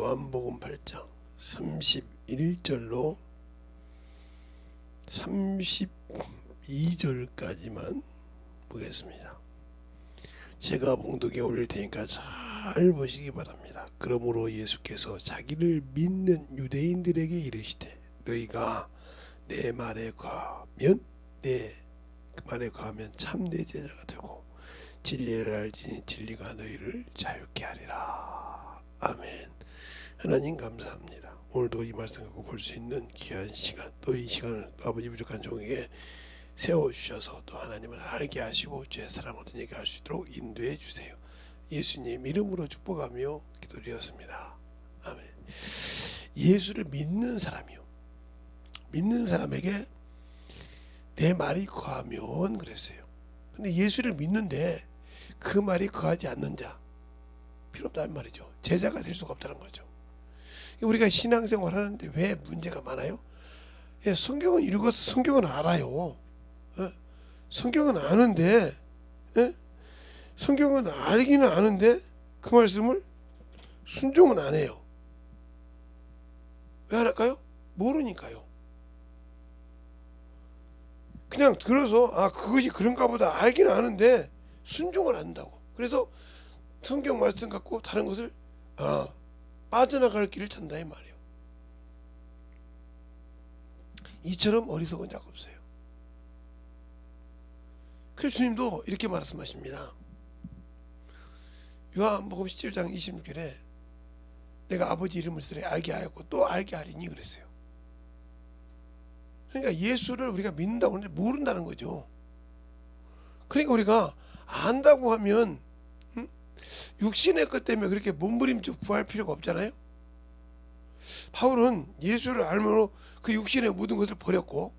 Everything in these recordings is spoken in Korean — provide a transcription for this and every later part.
요한복음 8장 31절로 32절까지만 보겠습니다. 제가 봉독에 올릴 테니까 잘 보시기 바랍니다. 그러므로 예수께서 자기를 믿는 유대인들에게 이르시되 너희가 내 말에 거하면 그 말에 거하면 참내 제자가 되고 진리를 알지니 진리가 너희를 자유케 하리라. 아멘. 하나님 감사합니다. 오늘도 이 말씀 갖고 볼 수 있는 귀한 시간, 또 이 시간을 아버지 부족한 종에게 세워주셔서 또 하나님을 알게 하시고 주의 사랑 얻은 얘기 할 수 있도록 인도해 주세요. 예수님 이름으로 축복하며 기도드렸습니다. 아멘. 예수를 믿는 사람이요, 믿는 사람에게 내 말이 거하면 그랬어요. 근데 예수를 믿는데 그 말이 거하지 않는 자 필요 없다는 말이죠. 제자가 될 수가 없다는 거죠. 우리가 신앙생활 하는데 왜 문제가 많아요? 성경은 읽어서 성경은 알아요. 성경은 아는데, 성경은 알기는 아는데 그 말씀을 순종은 안 해요. 왜 안 할까요? 모르니까요. 그냥 들어서 그것이 그런가 보다 알기는 아는데 순종을 안 한다고. 그래서 성경 말씀 갖고 다른 것을 빠져나갈 길을 찾는다 이 말이에요. 이처럼 어리석은 자가 없어요. 그래서 주님도 이렇게 말씀하십니다. 요한복음 17장 26절에 내가 아버지 이름을 쓰되 알게 하였고 또 알게 하리니 그랬어요. 그러니까 예수를 우리가 믿는다고 하는데 모른다는 거죠. 그러니까 우리가 안다고 하면 육신의 것 때문에 그렇게 몸부림쳐 구할 필요가 없잖아요. 바울은 예수를 알므로 그 육신의 모든 것을 버렸고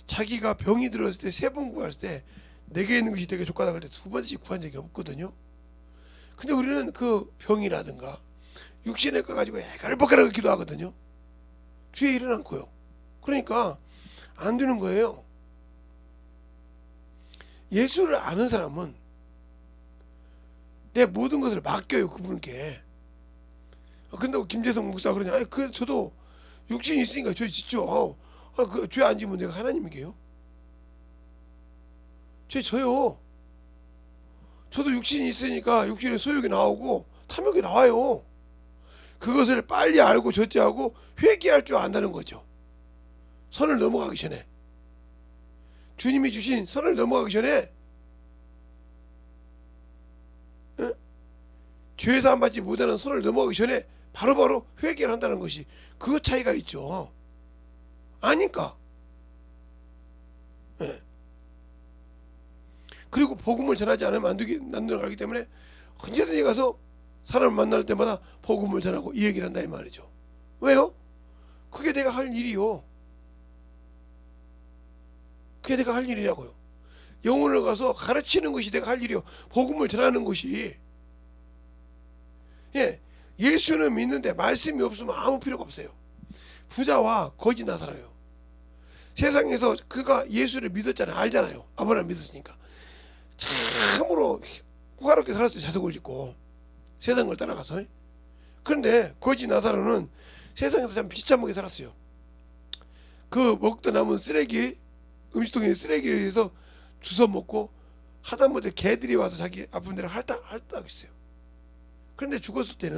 자기가 병이 들었을 때 3번 구했을 때 내게 있는 것이 되게 족하다 그럴 때 2번씩 구한 적이 없거든요. 근데 우리는 그 병이라든가 육신의 것 가지고 애갈복가라고 기도하거든요. 주의 일은 않고요. 그러니까 안 되는 거예요. 예수를 아는 사람은 내 모든 것을 맡겨요 그분께. 근데 김재성 목사 그러냐? 저도 육신이 있으니까 죄 짓죠. 그 죄 안 지면 내가 하나님이게요? 죄 져요. 저도 육신이 있으니까 육신의 소욕이 나오고 탐욕이 나와요. 그것을 빨리 알고 절제하고 회개할 줄 안다는 거죠. 선을 넘어가기 전에, 주님이 주신 선을 넘어가기 전에 죄사함 받지 못하는 선을 넘어가기 전에 바로바로 회개를 한다는 것이 그 차이가 있죠. 아니까. 그리고 복음을 전하지 않으면 안 된다는 걸 알기 때문에 언제든지 가서 사람을 만날 때마다 복음을 전하고 이 얘기를 한다 이 말이죠. 왜요? 그게 내가 할 일이요. 그게 내가 할 일이라고요. 영혼을 가서 가르치는 것이 내가 할 일이요. 복음을 전하는 것이. 예수는 믿는데 말씀이 없으면 아무 필요가 없어요. 부자와 거지 나사로요. 세상에서 그가 예수를 믿었잖아요. 알잖아요. 아브라함 믿었으니까. 참으로 호화롭게 살았어요. 자석을 짓고 세상을 따라가서. 그런데 거지 나사로는 세상에서 참 비참하게 살았어요. 그 먹다 남은 쓰레기, 음식통에 쓰레기를 해서 주워 먹고 하다못해 개들이 와서 자기 아픈 데를 핥다고 있어요. 그런데 죽었을 때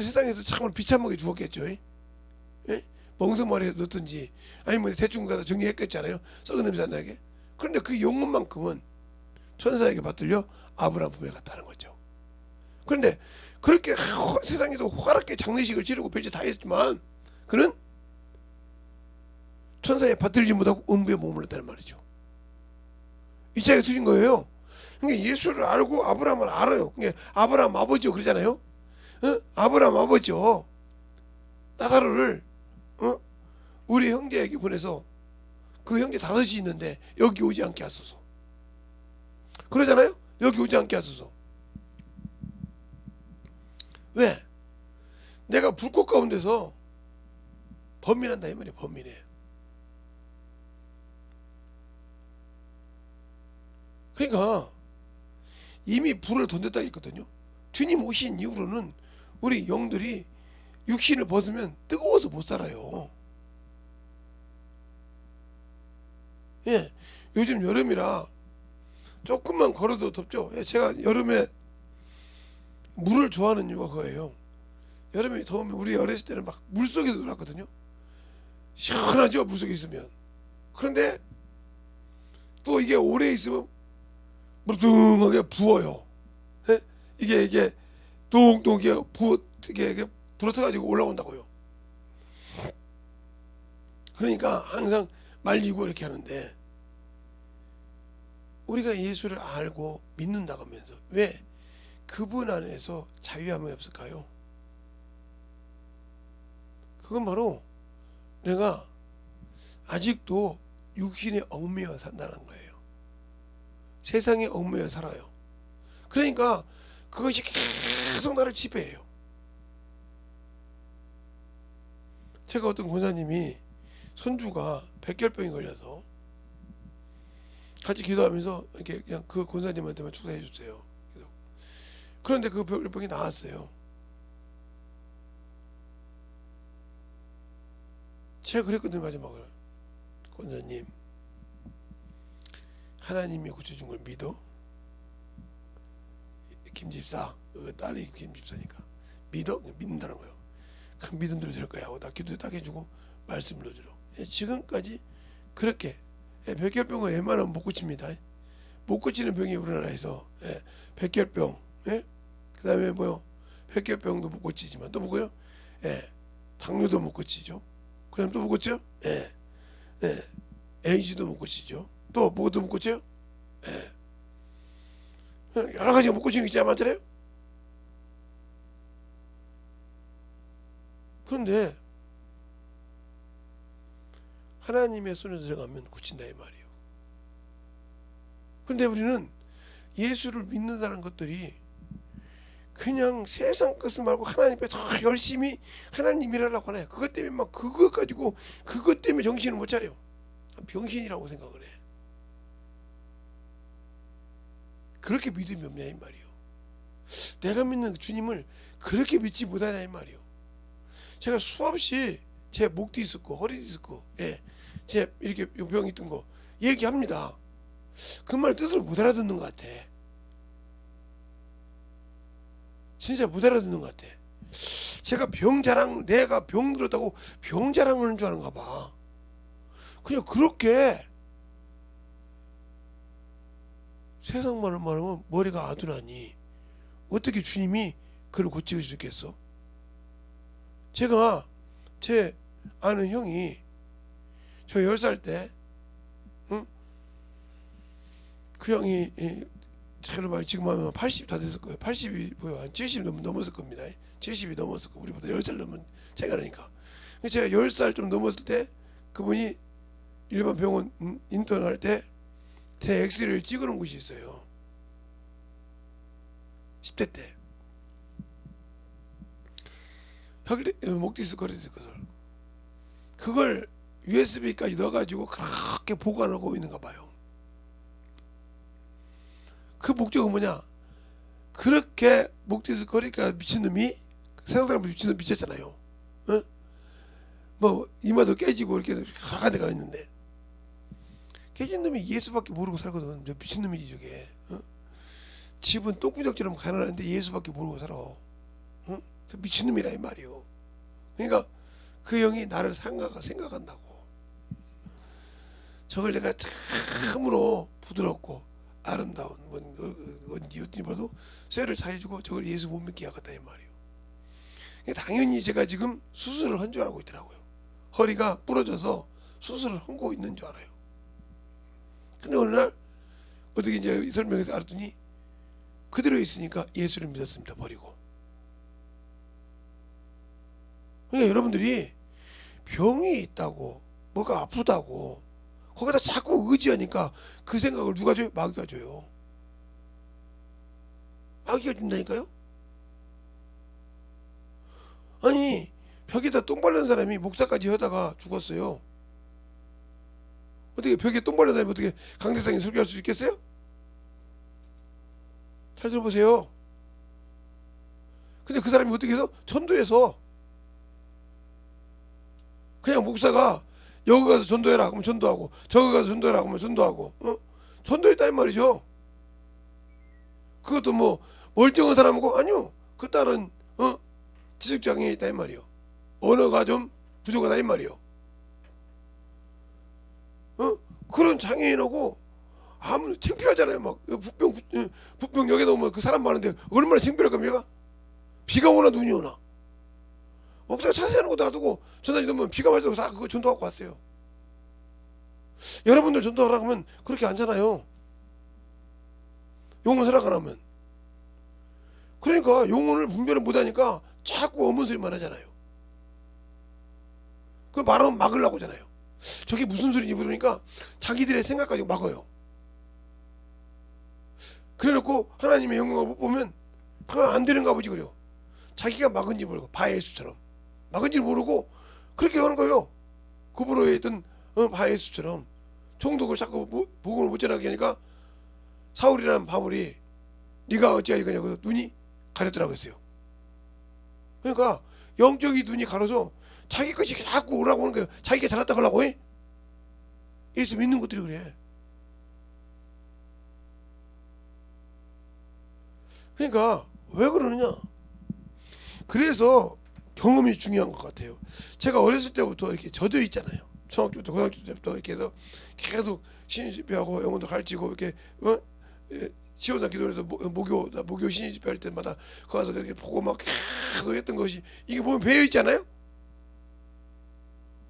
세상에서 참으로 비참하게 죽었겠죠. 멍석마리에 넣든지 아니면 대충 가서 정리했겠잖아요. 썩은 냄새 안 나게. 그런데 그 영혼만큼은 천사에게 받들려 아브라함 품에 갔다는 거죠. 그런데 그렇게 세상에서 호화롭게 장례식을 치르고 별짓 다 했지만 그는 천사에 받들지 못하고 음부에 머물렀다는 말이죠. 이 차이가 틀린 거예요. 그러니까 예수를 알고 아브라함을 알아요. 그러니까 아브라함 아버지요 그러잖아요. 아브라함 아버지요. 나사로를 우리 형제에게 보내서 그 형제 5이 있는데 여기 오지 않게 하소서. 그러잖아요. 여기 오지 않게 하소서. 왜? 내가 불꽃 가운데서 범민한다 이 말이에요. 범민해. 그러니까 이미 불을 던졌다 했거든요. 주님 오신 이후로는 우리 영들이 육신을 벗으면 뜨거워서 못 살아요. 예, 요즘 여름이라 조금만 걸어도 덥죠. 예, 제가 여름에 물을 좋아하는 이유가 그거예요. 여름에 더우면 우리 어렸을 때는 막 물속에서 놀았거든요. 시원하죠, 물속에 있으면. 그런데 또 이게 오래 있으면 무릉하게 부어요. 예? 이게 똥똥 이게 불어터가지고 올라온다고요. 그러니까 항상 말리고 이렇게 하는데, 우리가 예수를 알고 믿는다고 하면서 왜 그분 안에서 자유함이 없을까요? 그건 바로 내가 아직도 육신에 얽매여 산다는 거예요. 세상에 얽매여 살아요. 그러니까 그것이 계속 나를 지배해요. 제가 어떤 권사님이 손주가 백혈병이 걸려서 같이 기도하면서 이렇게 그냥 그 권사님한테만 축사해 줬어요. 그런데 그 백혈병이 나았어요. 제가 그랬거든요. 마지막으로, 권사님, 하나님이 고쳐준 걸 믿어? 김집사, 딸이 김집사니까 믿어? 믿는다는 거예요. 그 믿음대로 될 거야 하고 나 기도 딱 해주고 말씀을 넣어주러. 지금까지 그렇게 백혈병은 웬만하면 못 고칩니다. 못 고치는 병이 우리나라에서 백혈병, 그 다음에 뭐요, 백혈병도 못 고치지만 또 뭐고요, 당뇨도 못 고치죠. 그다음 또 못 고쳐요? 에이즈도 못 고치죠. 또 뭐도 못 고쳐요? 여러 가지가 못 고치는 게 진짜 많잖아요. 그런데 하나님의 손에 들어가면 고친다 이 말이에요. 그런데 우리는 예수를 믿는다는 것들이 그냥 세상 것을 말고 하나님 앞에 더 열심히 하나님 일하려고 하네. 그것 때문에 막 그것 가지고 그것 때문에 정신을 못 차려. 병신이라고 생각을 해. 그렇게 믿음이 없냐 이 말이에요. 내가 믿는 주님을 그렇게 믿지 못하냐 이 말이에요. 제가 수없이 제 목 디스크, 허리 디스크, 제 이렇게 병이 있던 거 얘기합니다. 그 말 뜻을 못 알아듣는 것 같아. 진짜 못 알아듣는 것 같아. 제가 내가 병 들었다고 병 자랑하는 줄 아는가 봐. 그냥 그렇게 세상 말을 말하면 머리가 아둔하니 어떻게 주님이 그를 고치실 수 있겠어? 제가 제 아는 형이 저 10살 때, 그 형이 제가 말 지금 하면 80 다 됐을 거예요. 80이 뭐야, 한 70 넘었을 겁니다. 70이 넘었을 거, 우리보다 10살 넘은 제가 그러니까. 제가 10살 좀 넘었을 때 그분이 일반 병원 인턴할 때 제 엑스레이를 찍어놓은 곳이 있어요. 10대 때. 목 디스크, 허리 디스크. 그걸 USB까지 넣어가지고 그렇게 보관하고 있는가 봐요. 그 목적은 뭐냐? 그렇게 목 디스크, 허리가 미친놈이, 세상 사람들 미친놈 미쳤잖아요. 뭐 이마도 깨지고 이렇게 여러 가지가 있는데, 깨진 놈이 예수밖에 모르고 살거든. 저 미친놈이지 저게. 집은 똥구적처럼 가난한데 예수밖에 모르고 살아. 미친놈이라 이 말이요. 그러니까 그 형이 나를 생각한다고. 저걸 내가 참으로 부드럽고 아름다운 언니 봐도 쇠를 차해주고 저걸 예수 못 믿게 하겠다 이 말이요. 당연히 제가 지금 수술을 한 줄 알고 있더라고요. 허리가 부러져서 수술을 한 거 있는 줄 알아요. 근데 어느 날 어떻게 이제 설명해서 알았더니 그대로 있으니까 예수를 믿었습니다. 버리고. 그러니까 여러분들이 병이 있다고, 뭐가 아프다고 거기다 자꾸 의지하니까 그 생각을 누가 줘요? 마귀가 줘요. 마귀가 준다니까요. 아니, 벽에다 똥 바른 사람이 목사까지 하다가 죽었어요. 어떻게 벽에 똥 바른 사람이 어떻게 강대상에 설교할 수 있겠어요? 잘 들어보세요. 근데 그 사람이 어떻게 해서 전도해서 그냥 목사가 여기 가서 전도해라 그러면 전도하고 저기 가서 전도해라 그러면 전도하고 전도했다 이 말이죠. 그것도 뭐 멀쩡한 사람이고 아니요. 그 딸은 지적장애에 있다 이 말이요. 언어가 좀 부족하다 이 말이요. 그런 장애인하고 아무 창피하잖아요. 막 부평역에도 오면 그 사람 많은데 얼마나 창피할 겁니까? 비가 오나 눈이 오나 목사가 차세하는 것도 놔두고 전화지 넣으면 비가 맞아도 다 그거 전도하고 왔어요. 여러분들 전도하라고 하면 그렇게 앉잖아요. 용언 설학하라면. 그러니까 용언을 분별을 못하니까 자꾸 어문 소리만 하잖아요. 그 말하면 막으려고 하잖아요. 저게 무슨 소리인지 모르니까 자기들의 생각 가지고 막아요. 그래놓고 하나님의 영광을 못 보면 그건 안 되는가 보지 그래요. 자기가 막은지 모르고 바예수처럼 막은지 모르고 그렇게 하는 거예요. 구부로에 있던 바예수처럼 총독을 자꾸 복음을 못 전하게 하니까 사울이라는 바울이 네가 어찌하겠냐고 눈이 가렸더라고 했어요. 그러니까 영적인 눈이 가려서 자기 것이 자꾸 오라고 하는 거예요. 자기가 잘났다 하려고 해. 예수 믿는 것들이 그래. 그러니까 왜 그러느냐. 그래서 경험이 중요한 것 같아요. 제가 어렸을 때부터 이렇게 젖어 있잖아요. 중학교부터 고등학교 때부터 이렇게 해서 계속 신인 집회하고 영혼도 가르치고 이렇게 지원자 기도에서 목요 신인 집회 할 때마다 거기서 그렇게 보고 막 계속 했던 것이 이게 보면 배어 있잖아요.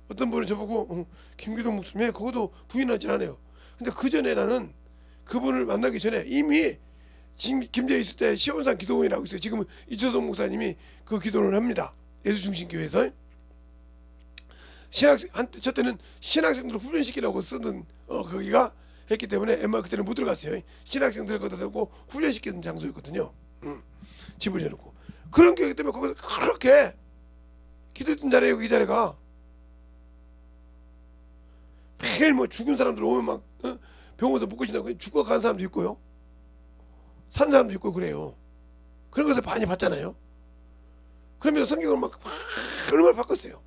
어떤 분은 저보고 김기동 목사님 그것도 부인하진 않아요. 근데 그 전에 나는 그분을 만나기 전에 이미 김제에 있을 때 시온산 기도원이라고 있어요. 지금은 이철동 목사님이 그 기도를 합니다. 예수중심교회에서 저 때는 신학생들을 훈련시키라고 쓰던 거기가 했기 때문에 엠마 그때는 못 들어갔어요. 신학생들 거기다 대고 훈련시키는 장소였거든요. 집을 열었고 그런 교회 때문에 거기서 그렇게 기도했던 자리예요. 이 자리가 매일 뭐 죽은 사람들 오면 막 병원에서 묵고 지나고 죽어간 사람도 있고요. 산 사람도 있고 그래요. 그런 것을 많이 봤잖아요. 그러면서 성경을 막 얼마나 바꿨어요.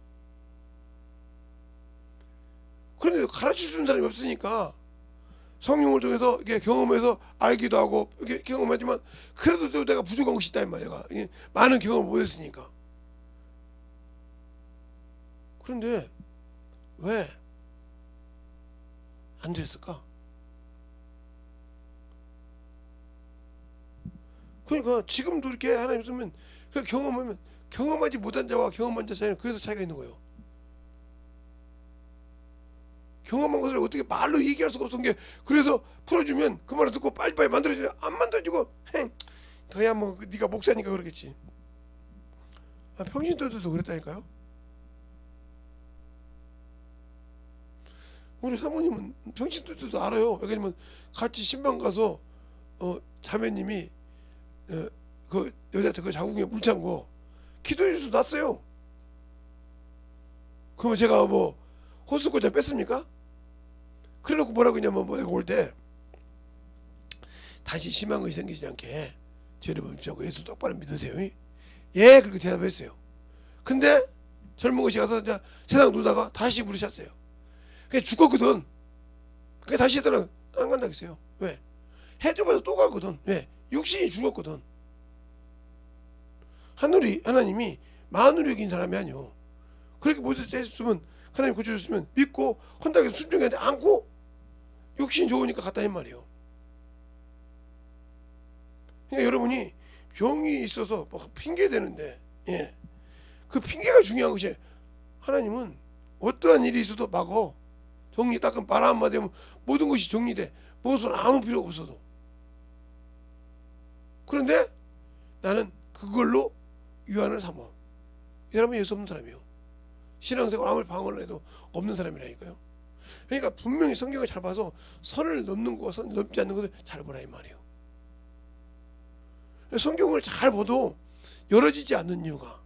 그런데 가르쳐주는 사람이 없으니까 성령을 통해서 이렇게 경험해서 알기도 하고 이렇게 경험하지만 그래도 내가 부족한 것이 있다 이 말이야. 많은 경험을 못했으니까. 그런데 왜 안 됐을까? 그러니까 지금도 이렇게 하나님 있으면 그 경험하면 경험하지 못한 자와 경험한 자 사이는 그래서 차이가 있는 거예요. 경험한 것을 어떻게 말로 얘기할 수가 없던 게 그래서 풀어주면 그 말을 듣고 빨리빨리 만들어주면 안 만들어지고 더야 뭐 네가 목사니까 그러겠지. 평신도들도 그랬다니까요. 우리 사모님은 평신도들도 알아요. 왜냐면 같이 신방 가서 자매님이 그 여자한테 그 자궁에 물 찬 거 기도해 줘서 났어요. 그러면 제가 뭐 호수고자 뺐습니까? 그래놓고 뭐라고 했냐면 내가 올 때 다시 심한 것이 생기지 않게 죄를 범죄하고 예수 똑바로 믿으세요. 예 그렇게 대답했어요. 근데 젊은 것이 가서 이제 세상 놀다가 다시 부르셨어요. 그게 죽었거든. 그게 다시 했더니 안 간다 했어요. 왜? 해줘봐서 또 가거든. 왜? 육신이 죽었거든. 하나님이 만으로 여긴 사람이 아니오. 그렇게 못했으면 하나님 고쳐줬으면 믿고 헌당해서 순종해야 않고 욕심이 좋으니까 갔다 이 말이에요. 그러니까 여러분이 병이 있어서 뭐 핑계 대는데 그 핑계가 중요한 것이 하나님은 어떠한 일이 있어도 막어 정리 딱 말 한마디 하면 모든 것이 정리돼. 무엇은 아무 필요가 없어도. 그런데 나는 그걸로 유한을 삼아. 이 사람은 예수 없는 사람이에요. 신앙생활 아무리 방언을 해도 없는 사람이라니까요. 그러니까 분명히 성경을 잘 봐서 선을 넘는 거, 선 넘지 않는 것을 잘 보라 이 말이에요. 성경을 잘 봐도 열어지지 않는 이유가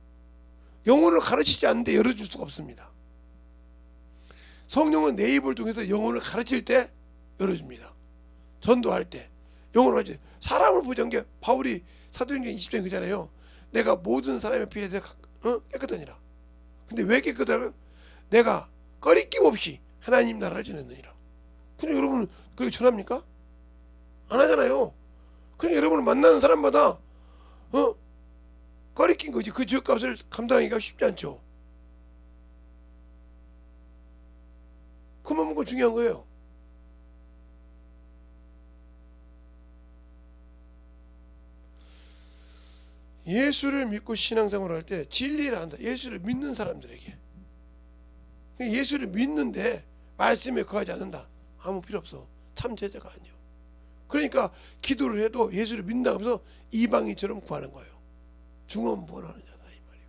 영혼을 가르치지 않는데 열어줄 수가 없습니다. 성령은 내 입을 통해서 영혼을 가르칠 때 열어줍니다. 전도할 때 영혼을 가르칠 때 사람을 보자는 게 바울이 사도행전 20장 그잖아요. 내가 모든 사람의 피에 대해 깨끗하니라. 근데 왜 깨끗하냐? 내가 꺼리낌 없이 하나님 나라를 지냈느니라. 근데 여러분 그렇게 전합니까? 안 하잖아요. 그러니까 여러분을 만나는 사람마다 꺼리낀 거지. 그 죄값을 감당하기가 쉽지 않죠. 그만 먹고 중요한 거예요. 예수를 믿고 신앙생활을 할 때 진리를 한다. 예수를 믿는 사람들에게. 예수를 믿는데 말씀에 거하지 않는다. 아무 필요 없어. 참 제자가 아니요. 그러니까 기도를 해도 예수를 믿는다 하면서 이방인처럼 구하는 거예요. 중언부언하는 자다 이 말이에요.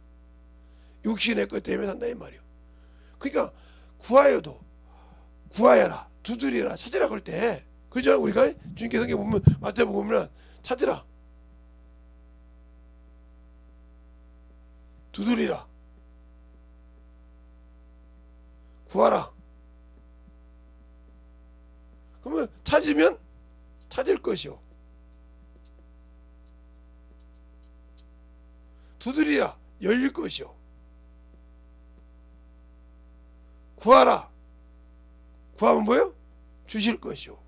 육신의 것 때문에 산다 이 말이에요. 그러니까 구하여도 구하여라, 두드리라, 찾으라 그럴 때, 그죠? 우리가 주님께 성경 보면 마태복음 보면 찾으라, 두드리라, 구하라. 그러면 찾으면 찾을 것이요, 두드리라 열릴 것이요, 구하라 구하면 뭐예요? 주실 것이요.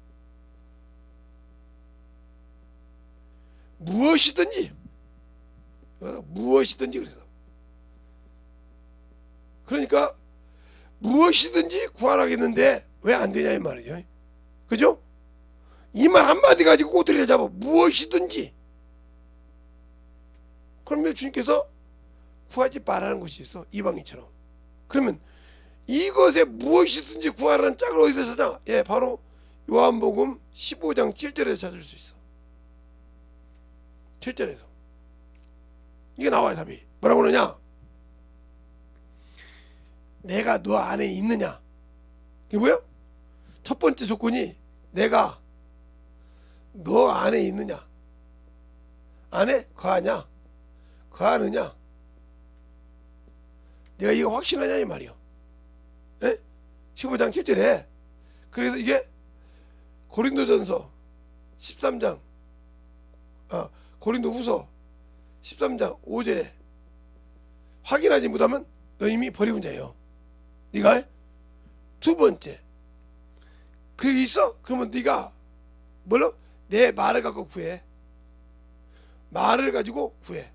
무엇이든지 그래서 그러니까 무엇이든지 구하라겠는데 왜 안 되냐 이 말이죠. 그죠? 이 말 한마디 가지고 꼬투리를 잡아. 무엇이든지. 그러면 주님께서 구하지 말라는 것이 있어. 이방인처럼. 그러면 이것에 무엇이든지 구하라는 짝을 어디서 찾아? 예, 바로 요한복음 15장 7절에서 찾을 수 있어. 7절에서 이게 나와요. 답이 뭐라고 그러냐? 내가 너 안에 있느냐. 이게 뭐야? 첫 번째 조건이 내가 너 안에 있느냐, 안에 거하냐, 거하느냐. 내가 이거 확신하냐 이 말이요. 예? 15장 7절에 그래서 이게 고린도전서 13장 고린도후서 13장 5절에 확인하지 못하면 너 이미 버리고 자예요. 네가 두 번째 그게 있어? 그러면 네가 뭘로? 내 말을 갖고 구해. 말을 가지고 구해.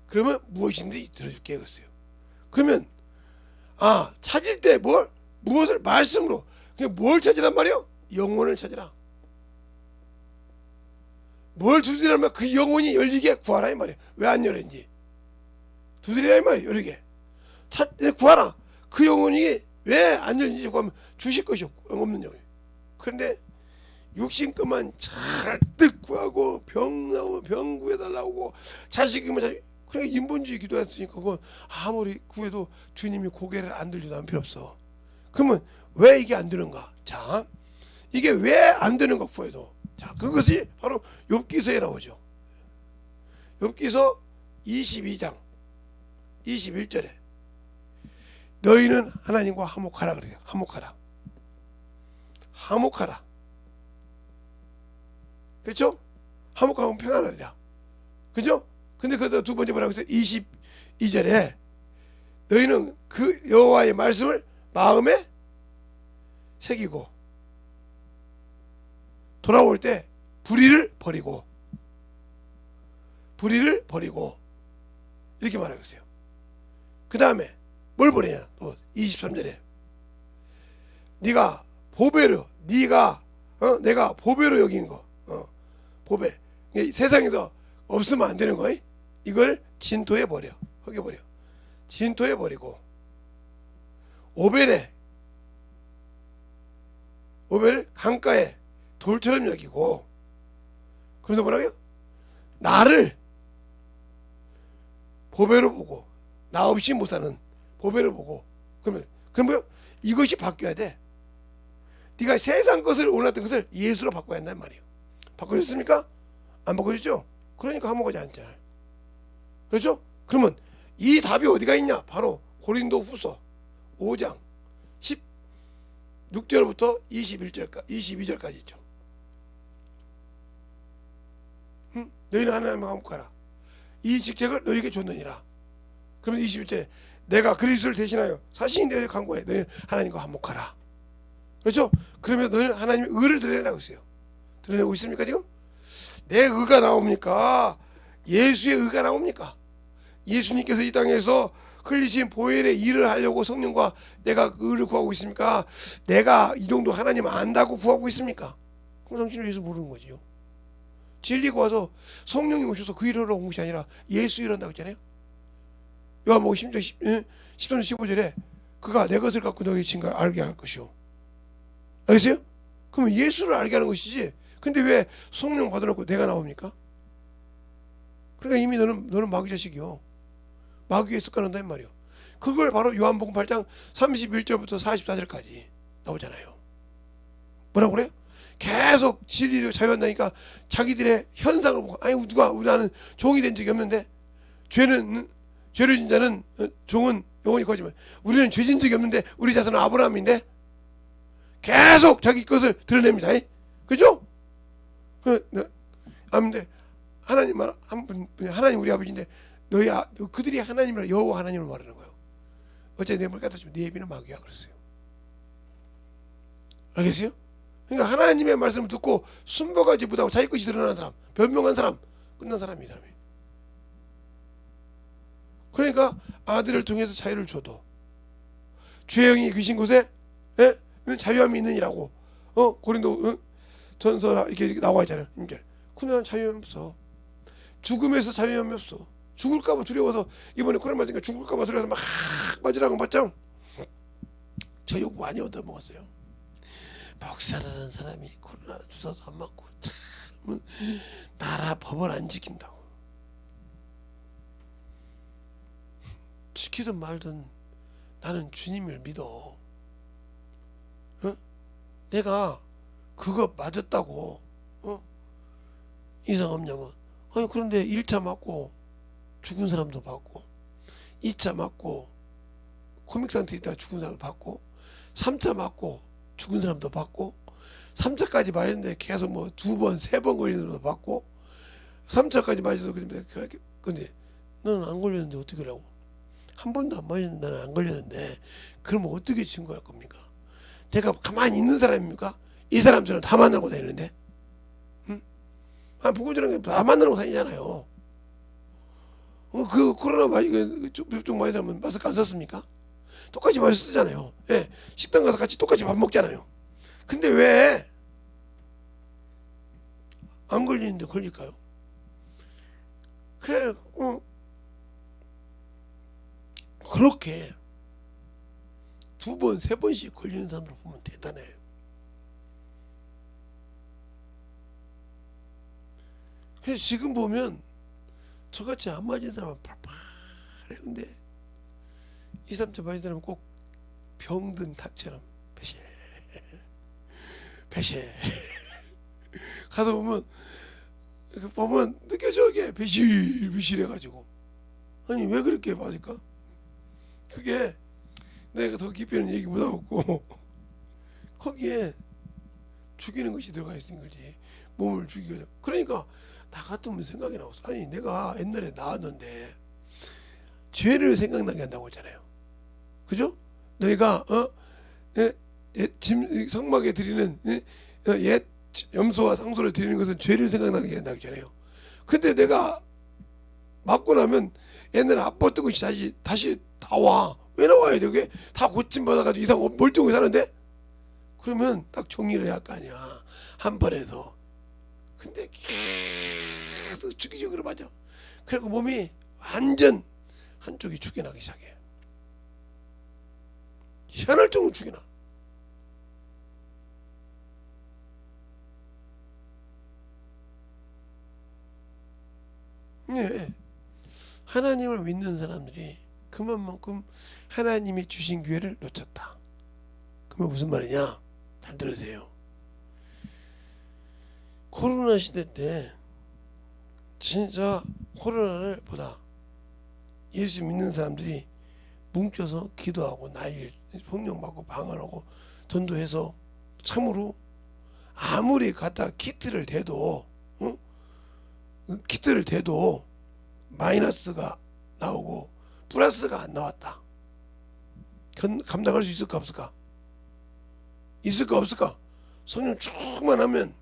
그러면 무엇인지 들어줄게 그랬어요. 그러면 찾을 때 무엇을 말씀으로. 그냥 뭘 찾으란 말이요? 영혼을 찾으라. 뭘 두드리라면 그 영혼이 열리게 구하라 이 말이에요. 왜 안 열리는지 두드리라 이 말이에요. 열리게 구하라. 그 영혼이 왜 안 열리는지 구하면 주실 것이 없는 영혼. 그런데 육신 것만 잔뜩 구하고 병 나오면 병 구해달라고, 자식이면 자식. 그러니까 인본주의 기도했으니까 그건 아무리 구해도 주님이 고개를 안 들려도 안 필요 없어. 그러면 왜 이게 안 되는가? 자, 이게 왜 안 되는가 구해도. 자, 그것이 바로 욥기서에 나오죠. 욥기서 22장 21절에 너희는 하나님과 화목하라 그래요. 화목하라. 그렇죠? 화목하면 평안하리라. 그죠? 근데 그 두 번째 뭐라고 했어요? 22절에 너희는 그 여호와의 말씀을 마음에 새기고 돌아올 때 불의를 버리고 이렇게 말하고 있어요. 그 다음에 뭘 버리냐? 또 23절에 네가 보배로 내가 보배로 여긴 거, 보배. 세상에서 없으면 안 되는 거, 이걸 진토에 버려, 흙에 버려. 진토에 버리고 오벨을 강가에 돌처럼 여기고, 그래서 뭐라고요? 나를 보배로 보고, 나 없이 못 사는 보배로 보고. 그럼 뭐요? 이것이 바뀌어야 돼. 네가 세상 것을 원했던 것을 예수로 바꿔야 한단 말이에요. 바꿔줬습니까? 안 바꿔줬죠? 그러니까 화목하지 않잖아요. 그렇죠? 그러면 이 답이 어디가 있냐? 바로 고린도후서 5장 16절부터 22절까지 있죠. 너희는 하나님과 화목하라. 이 직책을 너에게 줬느니라. 그러면 21절에 내가 그리스도를 대신하여 사신이 되어 간구해 너희 하나님과 화목하라. 그렇죠? 그러면 너희는 하나님의 의를 드러내라고 했어요. 드러내고 있습니까 지금? 내 의가 나옵니까? 예수의 의가 나옵니까? 예수님께서 이 땅에서 흘리신 보혈의 일을 하려고 성령과 내가 그 의를 구하고 있습니까? 내가 이 정도 하나님 안다고 구하고 있습니까? 그럼 당신은 예수 모르는 거지요. 진리가 와서 성령이 오셔서 그 일을 하러 온 것이 아니라 예수 일을 한다고 했잖아요. 요한복음 13절 15절에 그가 내 것을 갖고 너희 친구를 알게 할 것이요. 알겠어요? 그러면 예수를 알게 하는 것이지. 근데 왜 성령 받아놓고 내가 나옵니까? 그러니까 이미 너는 마귀 자식이요. 마귀에 습관한다는 말이요. 그걸 바로 요한복음 8장 31절부터 44절까지 나오잖아요. 뭐라고 그래요? 계속 진리를 자유한다니까 자기들의 현상을 보고 아니 누가 나는 종이 된 적이 없는데 죄를 진 자는 종은 영원히 거지만 우리는 죄 진 적이 없는데 우리 자손은 아브라함인데 계속 자기 것을 드러냅니다. 그죠? 아무데 하나님만 한 분 하나님 우리 아버지인데 그들이 하나님을 여호와 하나님을 말하는 거예요. 어째 내 말 깨닫지만 네 애비는 마귀야 그랬어요. 알겠어요? 그러니까 하나님의 말씀을 듣고 순복하지 못하고 자기 것이 드러나는 사람, 변명한 사람, 끝난 사람이 이 사람이. 그러니까 아들을 통해서 자유를 줘도 죄형이 계신 곳에 자유함이 있느니라고 고린도 전서 이렇게 나와 있잖아요. 근데 난 자유함이 없어. 죽음에서 자유함이 없어. 죽을까봐 두려워서 이번에 코로나 맞으니까 죽을까봐 두려워서 막 맞으라고 맞죠? 저 욕 많이 얻어먹었어요. 목사라는 사람이 코로나 주사도 안 맞고 참 나라 법을 안 지킨다고. 지키든 말든 나는 주님을 믿어. 내가 그거 맞았다고 이상 없냐면 아니 그런데 1차 맞고 죽은 사람도 봤고 2차 맞고 코믹 상태에 있다가 죽은 사람도 봤고 3차 맞고 죽은 사람도 봤고 3차까지 맞았는데 계속 뭐 2번 3번 걸리는 사람도 봤고 3차까지 맞아서 근데 너는 안 걸렸는데 어떻게 하라고? 한 번도 안 맞았는데 나는 안 걸렸는데 그러면 어떻게 증거할 겁니까? 내가 가만히 있는 사람입니까? 이 사람들은 다 만나고 다니는데 보건전환 다 만나고 다니잖아요. 그 코로나 접종 맞은 사람은 마스크 안 썼습니까? 똑같이 마스크 쓰잖아요. 예, 식당 가서 같이 똑같이 밥 먹잖아요. 근데 왜 안 걸리는데 걸릴까요? 그렇게 2번, 3번씩 걸리는 사람들 보면 대단해요. 그래서 지금 보면 저같이 안 맞은 사람은 팔팔해. 근데 2, 3차 맞은 사람은 꼭 병든 닭처럼 배실 가서 보면 느껴져. 이게 배실 해가지고 아니 왜 그렇게 맞을까? 그게 내가 더 깊이는 얘기 못하고 거기에 죽이는 것이 들어가 있는 거지. 몸을 죽이고. 그러니까 나 같으면 생각이 나왔어. 아니 내가 옛날에 나왔는데 죄를 생각나게 한다고 했잖아요. 그죠? 너희가 성막에 드리는 옛 염소와 상소를 드리는 것은 죄를 생각나게 한다고 했잖아요. 근데 내가 맞고 나면 옛날에 아팠던 것이 다시 나와. 왜 나와야 돼? 그게 다 고침받아가지고 이상 멀쩡하게 사는데? 그러면 딱 정리를 해야 할 거 아니야. 한 번에서. 근데 계속 주기적으로 맞아. 그리고 몸이 완전 한쪽이 죽여나기 시작해. 희한할 정도로 죽여나. 예. 하나님을 믿는 사람들이 그만큼 하나님이 주신 기회를 놓쳤다. 그러면 무슨 말이냐? 잘 들으세요. 코로나 시대 때 진짜 코로나를 보다 예수 믿는 사람들이 뭉쳐서 기도하고 난리 성령받고 방언하고 전도해서 참으로 아무리 갖다 키트를 대도 마이너스가 나오고 플러스가 안 나왔다. 감당할 수 있을까 없을까? 있을까 없을까? 성령 충만하면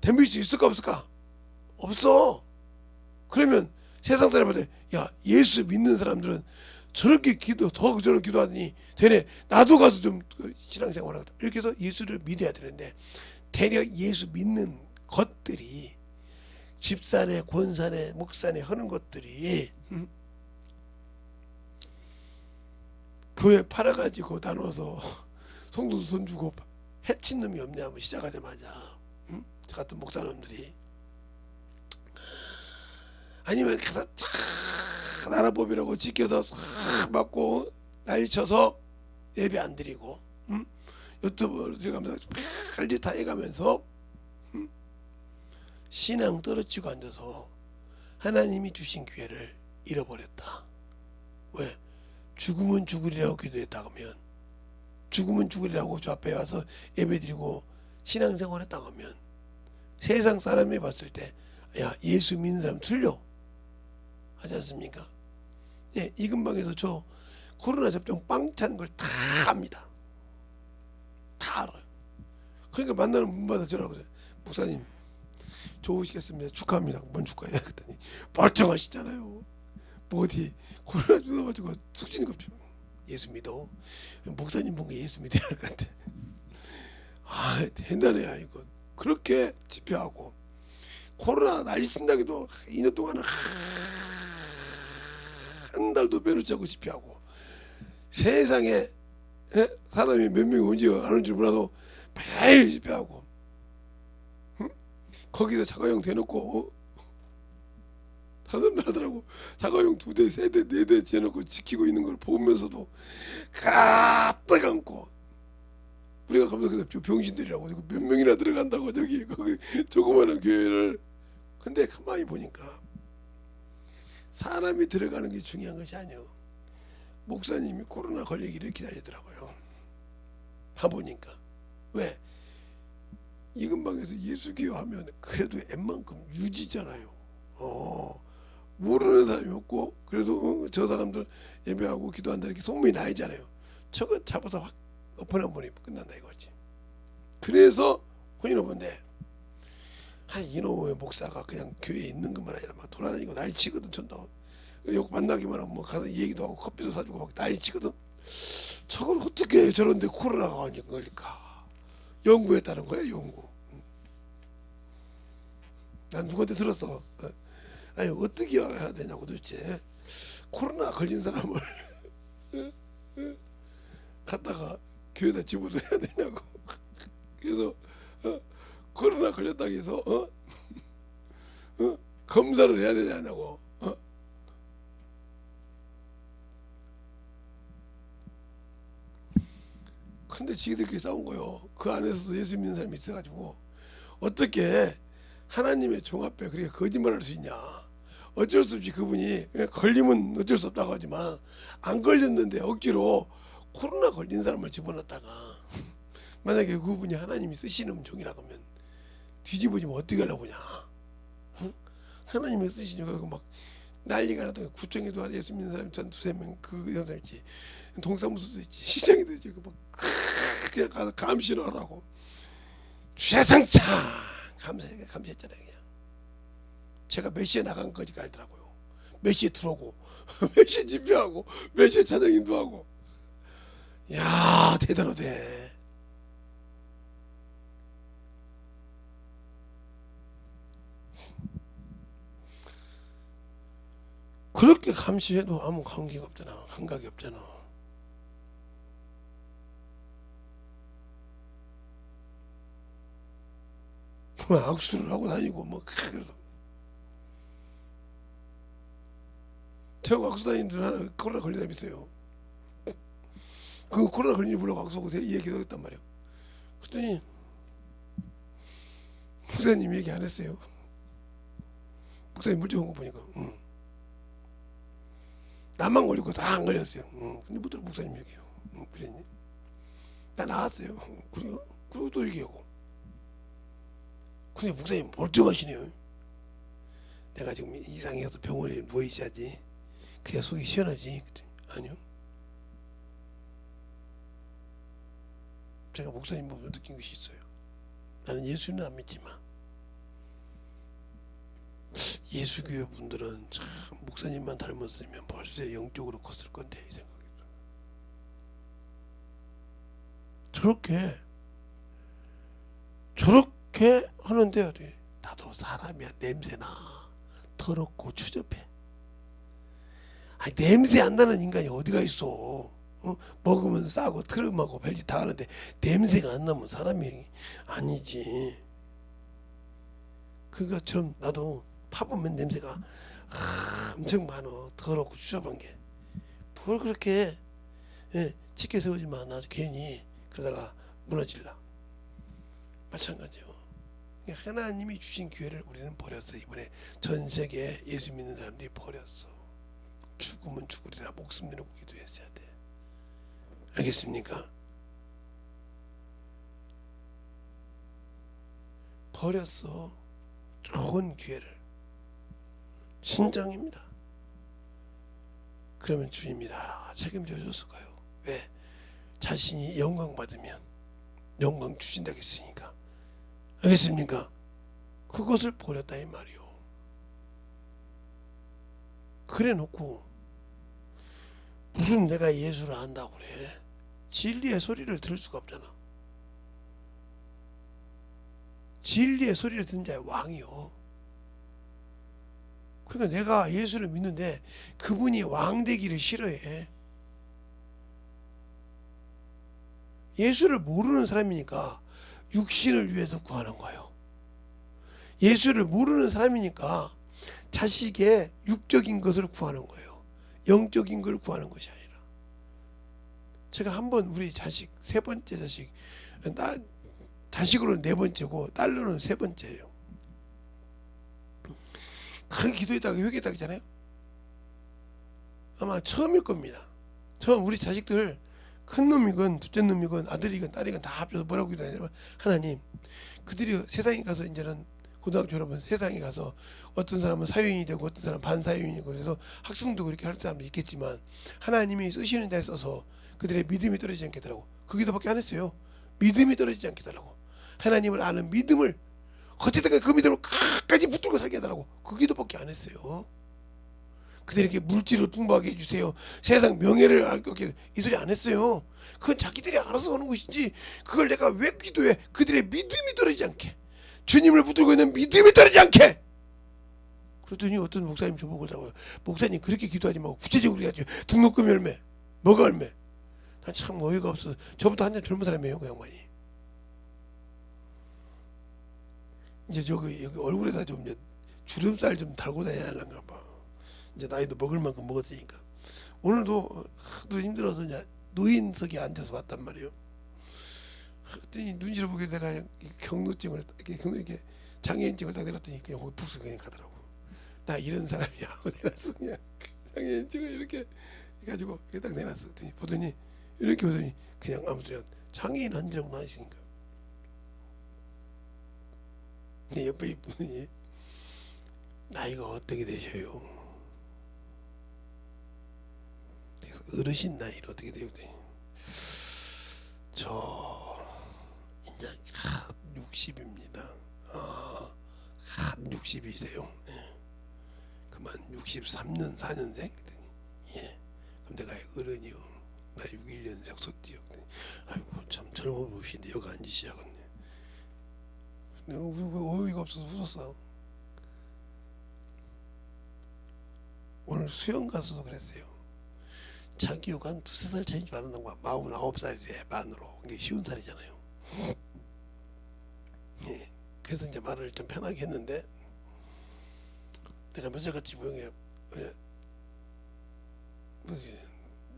덤빌 수 있을까 없을까? 없어. 그러면 세상 사람한테 야 예수 믿는 사람들은 저렇게 더 저렇게 기도하더니 되네. 나도 가서 좀 신앙생활하자. 이렇게 해서 예수를 믿어야 되는데 대략 예수 믿는 것들이 집사네, 권사네, 목사네 하는 것들이 교회 팔아가지고 나눠서 성도도 돈 주고 해친 놈이 없냐 뭐 시작하자마자 저 같은 목사놈들이 아니면 가서 나라법이라고 지켜서 맞고 난리쳐서 예배 안 드리고 유튜브 들어가면서 할짓 다 해가면서 신앙 떨어지고 앉아서 하나님이 주신 기회를 잃어버렸다. 왜? 죽으면 죽으리라고 기도했다 그러면 죽으면 죽으리라고 저 앞에 와서 예배드리고 신앙생활 했다 그러면 세상 사람이 봤을 때 야 예수 믿는 사람 틀려 하지 않습니까? 예, 이 근방에서 저 코로나 접종 빵 찬 걸 다 압니다. 다 알아요. 그러니까 만나는 분마다 저라고 그래. 목사님 좋으시겠습니다. 축하합니다. 뭔 축하해? 그랬더니 멀쩡하시잖아요. 뭐 어디 코로나 주워가지고 숙지는 거 없죠. 예수 믿어. 목사님 본 게 예수 믿어야 할 것 같아. 아 대단해 이거. 그렇게 집회하고 코로나 난리 친다기도 2년 동안은 한 달도 빼놓지 않고 집회하고 세상에 사람이 몇 명이 온지 안 온지 몰라도 매일 집회하고 거기서 자가용 대놓고 사람들 하더라고. 자가용 2대, 3대, 4대 지어놓고 지키고 있는 걸 보면서도 가뜩 안고 우리가 가면서 병신들이라고 몇 명이나 들어간다고 저기 거기 조그마한 교회를. 근데 가만히 보니까 사람이 들어가는 게 중요한 것이 아니에요. 목사님이 코로나 걸리기를 기다리더라고요. 다 보니까. 왜? 이 근방에서 예수기요 하면 그래도 웬만큼 유지잖아요. 모르는 사람이 없고 그래도 저 사람들 예배하고 기도한다 이렇게 소문이 나잖아요. 저거 잡아서 확 엎어내버리 끝난다 이거지. 그래서 혼인어본데 이놈의 목사가 그냥 교회에 있는 것만 아니라 막 돌아다니고 난리치거든. 전도 욕 만나기만 하면 뭐 가서 얘기도 하고 커피도 사주고 막 난리치거든. 저걸 어떻게 저런데 코로나가 완전 걸릴까? 연구했다는 거야 연구. 난 누구한테 들었어. 아니 어떻게 해야 되냐고 도대체. 코로나 걸린 사람을 갖다가 교회에다 집어넣어야 되냐고. 그래서 코로나 걸렸다고 해서 검사를 해야 되냐고. 근데 지들끼리 싸운 거요. 그 안에서도 예수 믿는 사람이 있어가지고 어떻게 하나님의 종 앞에 그렇게 거짓말할 수 있냐. 어쩔 수 없이 그분이 걸리면 어쩔 수 없다고 하지만 안 걸렸는데 억지로 코로나 걸린 사람을 집어넣었다가 만약에 그분이 하나님이 쓰시는 종이라고 하면 뒤집어지면 어떻게 하려고 하냐. 하나님이 쓰시니까 막 난리가 나도 구청에도 예수 믿는 사람이 전 2-3명 그 사람 있지. 동사무소도 있지. 시장에도 있지. 막 그냥 가서 감시를 하라고. 주야장창 감시했잖아요. 그냥 제가 몇 시에 나간 거지 알더라고요. 몇 시에 들어오고 몇 시에 집회하고 몇 시에 찬양인도 하고. 야 대단하대. 그렇게 감시해도 아무 관계가 없잖아. 감각이 없잖아. 악수를 하고 다니고 뭐 그래서 제가 악수 다니는 줄 하나 코로나 걸린 사람 있어요. 그 코로나 걸리니 불러고 악수하고 얘기도 했단 말이에요. 그랬더니 목사님 얘기 안 했어요. 목사님 물증한 거 보니까 나만 걸리고 다 안 걸렸어요. 근데 못 들어 목사님 얘기요. 그랬니? 나 나왔어요. 그리고 또 얘기하고. 근데 목사님 멀쩡하시네요. 내가 지금 이상해서 병원에 누워 있어야지. 그래야 속이 시원하지. 아니요. 제가 목사님 보면 느낀 것이 있어요. 나는 예수는 안 믿지만 예수교회 분들은 참 목사님만 닮았으면 벌써 영적으로 컸을 건데 이 생각이 들어요. 저렇게 하는데 어디 나도 사람이야. 냄새나 더럽고 추접해. 아니 냄새 안 나는 인간이 어디가 있어. 먹으면 싸고 트름하고 별짓 다 하는데 냄새가 안 나면 사람이 아니지. 그것처럼 나도 파보면 냄새가 엄청 많어. 더럽고 추접한 게. 뭘 그렇게 짙게 세우지 마. 나 괜히 그러다가 무너질라. 마찬가지요. 하나님이 주신 기회를 우리는 버렸어. 이번에 전 세계 예수 믿는 사람들이 버렸어. 죽으면 죽으리라 목숨 내놓고 기도했어야 돼. 알겠습니까? 버렸어. 좋은 기회를. 신장입니다. 그러면 주님이 다 책임져 줬을까요? 왜? 자신이 영광 받으면 영광 주신다고 했으니까. 알겠습니까? 그것을 버렸다 이 말이요. 그래 놓고 무슨 내가 예수를 안다고 그래. 진리의 소리를 들을 수가 없잖아. 진리의 소리를 듣는 자의 왕이요. 그러니까 내가 예수를 믿는데 그분이 왕 되기를 싫어해. 예수를 모르는 사람이니까 육신을 위해서 구하는 거예요. 예수를 모르는 사람이니까 자식의 육적인 것을 구하는 거예요. 영적인 걸 구하는 것이 아니라. 제가 한번 우리 자식 세 번째 자식, 자식으로는 네 번째고 딸로는 세 번째예요. 그렇게 기도했다가 회개했다고 했잖아요. 아마 처음일 겁니다. 처음 우리 자식들 큰 놈이건 둘째 놈이건 아들이건 딸이건 다 합쳐서 뭐라고 기도하냐면, 하나님 그들이 세상에 가서 이제는 고등학교 졸업은 세상에 가서 어떤 사람은 사회인이 되고 어떤 사람은 반사회인이고 그래서 학생도 그렇게 할 사람도 있겠지만 하나님이 쓰시는 데 있어서 그들의 믿음이 떨어지지 않게 해달라고. 그 기도밖에 안 했어요. 믿음이 떨어지지 않게 해달라고. 하나님을 아는 믿음을 어쨌든 그 믿음을 끝까지 붙들고 살게 해달라고. 그 기도밖에 안 했어요. 그들에게 물질을 풍부하게 해주세요. 세상 명예를 알게, 이 소리 안 했어요. 그건 자기들이 알아서 하는 것이지 그걸 내가 왜 기도해. 그들의 믿음이 떨어지지 않게, 주님을 붙들고 있는 믿음이 떨어지지 않게. 그러더니 어떤 목사님 저보고 그러더라고요. 목사님 그렇게 기도하지 말고 구체적으로 해야죠. 등록금 열매, 뭐가 열매. 난 참 어이가 없어서. 저보다 한참 젊은 사람이에요 그 양반이. 이제 여기 얼굴에다 좀 이제 주름살 좀 달고 다녀야 하려나 봐. 이제 나이도 먹을 만큼 먹었으니까. 오늘도 하도 힘들어서 이제 노인석에 앉아서 왔단 말이에요. 그랬더니 눈치를 보게 내가 경로증을 이렇게 장애인증을 딱 내렸더니 그냥 거기 푹 그냥 가더라고. 나 이런 사람이야 하고 내놨어. 그냥 장애인증을 이렇게 해가지고 딱 내놨어. 보더니 이렇게 보더니 그냥 아무튼 장애인 한지라고 나왔으니까. 근데 옆에 이분이 나이가 어떻게 되셔요? 어르신 나이를 어떻게 되요? 저 이제 한 60입니다. 한 60이세요? 예. 그만 63년 4년생? 예. 그럼 내가 어른이요. 나 61년생 소띠요. 아이고 참 젊어 보이신데 여기 앉으시자겠네. 내가 어이가 없어서 웃었어. 오늘 수영 가서도 그랬어요. 자기가 한 두세 살 차이인 줄 알았는 거야. 49살이래 만으로. 이게 쉬운 살이잖아요. 예. 그래서 이제 말을 좀 편하게 했는데, 내가 몇 살같이 보영해. 예.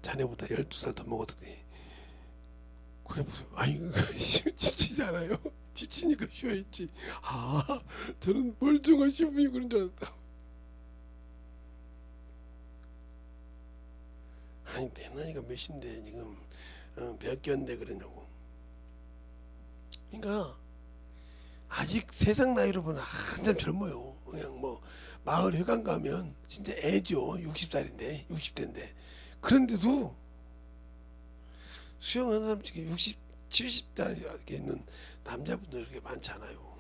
자네보다 12살 더 먹었더니 그게 무슨, 아이고 지치지 않아요? 지치니까 쉬어있지. 저는 멀쩡하신 분이 그런 줄 알았다. 아니 내 나이가 몇인데 지금 몇 개인데 그러냐고. 그러니까 아직 세상 나이로 보면 한참 젊어요. 그냥 뭐 마을 회관 가면 진짜 애죠. 60살인데 60대인데 그런데도 수영하는 사람 중에 60, 70대 있는 남자분들 이렇게 많잖아요.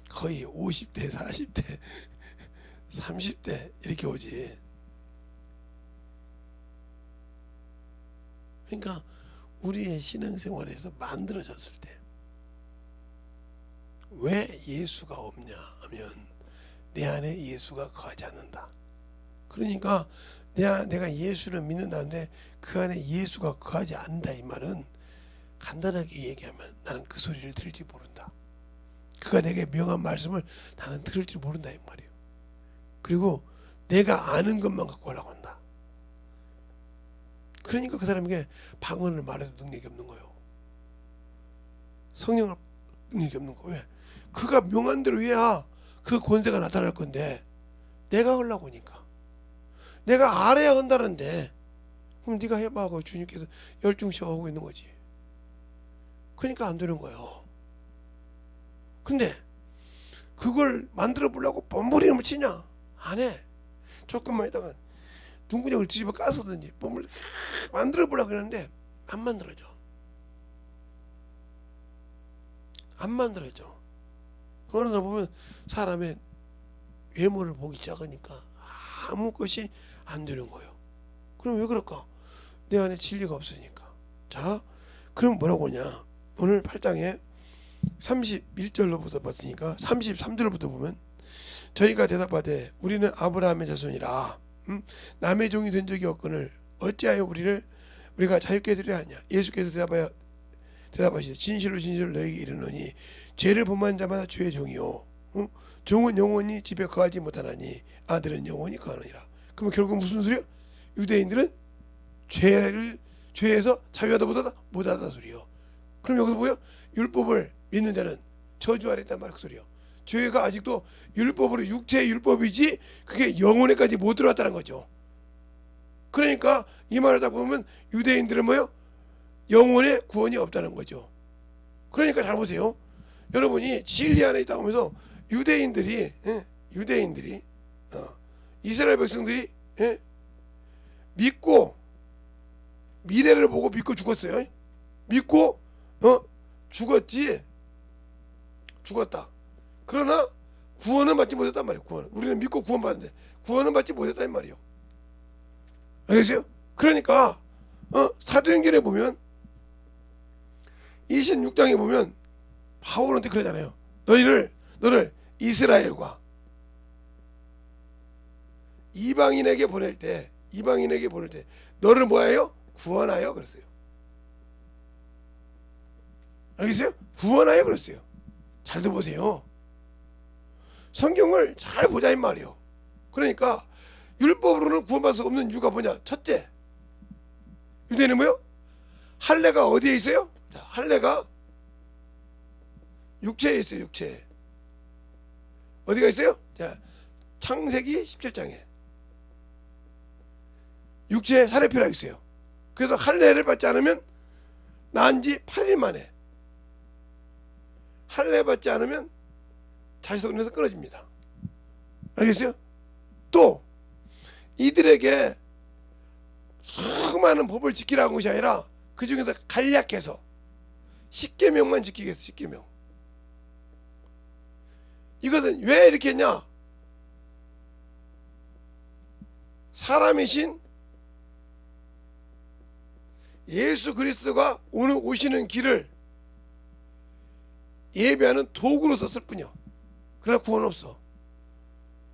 거의 50대, 40대, 30대 이렇게 오지. 그러니까 우리의 신앙생활에서 만들어졌을 때 왜 예수가 없냐 하면 내 안에 예수가 거하지 않는다. 그러니까 내가 예수를 믿는다는데 그 안에 예수가 거하지 않는다 이 말은 간단하게 얘기하면 나는 그 소리를 들을지 모른다. 그가 내게 명한 말씀을 나는 들을지 모른다 이 말이에요. 그리고 내가 아는 것만 갖고 하려고 한다. 그러니까 그 사람에게 방언을 말해도 능력이 없는 거예요. 성령을 능력이 없는 거. 왜? 그가 명한 대로 해야 그 권세가 나타날 건데 내가 하려고 하니까 내가 알아야 한다는데 그럼 네가 해봐 하고 주님께서 열중시하고 있는 거지. 그러니까 안 되는 거예요. 근데 그걸 만들어 보려고 뻔뻔이름을 치냐? 안 해. 조금만 있다가 둥근육을 뒤집어 까서든지 몸을 만들어 보려고 그러는데 안 만들어져. 안 만들어져. 그러다 보면 사람의 외모를 보기 작으니까 아무 것이 안 되는 거예요. 그럼 왜 그럴까? 내 안에 진리가 없으니까. 자, 그럼 뭐라고 하냐? 오늘 8장에 31절로부터 봤으니까 33절부터 보면 저희가 대답하되 우리는 아브라함의 자손이라 남의 종이 된 적이 없거늘 어찌하여 우리가 자유케 드려야 하냐? 예수께서 대답하시되 진실로 진실로 너희에게 이르노니 죄를 범한 자마다 죄의 종이요 종은 영원히 집에 거하지 못하나니 아들은 영원히 거하느니라. 그러면 결국 무슨 소리야? 유대인들은 죄에서 자유하다 못하다 소리요. 그럼 여기서 뭐야? 율법을 믿는 자는 저주 아래 있단 말이야. 그 소리요. 죄가 아직도 율법으로 육체의 율법이지 그게 영혼에까지 못 들어왔다는 거죠. 그러니까 이 말을 딱 보면 유대인들은 뭐요? 영혼의 구원이 없다는 거죠. 그러니까 잘 보세요. 여러분이 진리 안에 있다고 하면서 유대인들이 이스라엘 백성들이 믿고 미래를 보고 믿고 죽었어요. 믿고 죽었다. 그러나 구원은 받지 못했단 말이에요. 우리는 믿고 구원받는데 구원은 받지 못했단 말이에요. 알겠어요? 그러니까 사도행전에 보면 26장에 보면 바울한테 그러잖아요. 너를 이스라엘과 이방인에게 보낼 때 너를 뭐하여? 구원하여 그랬어요. 알겠어요? 구원하여 그랬어요. 잘 들어보세요. 성경을 잘 보자 이 말이에요. 그러니까 율법으로는 구원받을 수 없는 이유가 뭐냐? 첫째, 유대인은 뭐요? 할례가 어디에 있어요? 자, 할례가 육체에 있어요. 육체에. 어디가 있어요? 자, 창세기 17장에 육체에 살해피라 있어요. 그래서 할례를 받지 않으면 낳은 지 8일 만에 할례 받지 않으면 자식성에서 끊어집니다. 알겠어요? 또 이들에게 수많은 법을 지키라는 것이 아니라 그 중에서 간략해서 10계명만 지키겠어. 10계명. 이것은 왜 이렇게 했냐? 사람이신 예수 그리스도가 오늘 오시는 길을 예배하는 도구로 썼을 뿐이야. 그러나 구원 없어.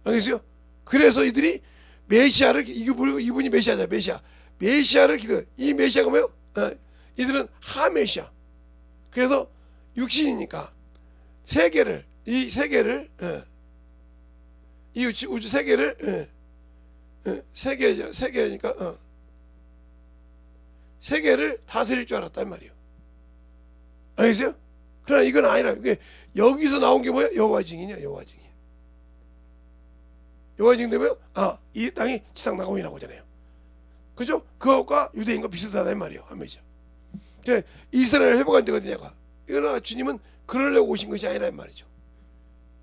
알겠어요? 그래서 이들이 메시아를 이분이 메시아자. 메시아를 기도. 이 메시아가 뭐예요? 이들은 하메시아. 그래서 육신이니까 이 세계를 이 우주 세계를 세계니까 세계를 다스릴 줄 알았단 말이에요. 알겠어요? 그러나 이건 아니라 이게 여기서 나온 게 뭐야? 여호와 증인이야. 여호와 증인. 여호와 증인이 뭐예요? 이 땅이 지상 낙원이라고 하잖아요. 그죠? 그것과 유대인과 비슷하단 말이에요. 하면서 이스라엘 회복한 데가 어디냐가. 그러나 주님은 그러려고 오신 것이 아니란 말이죠.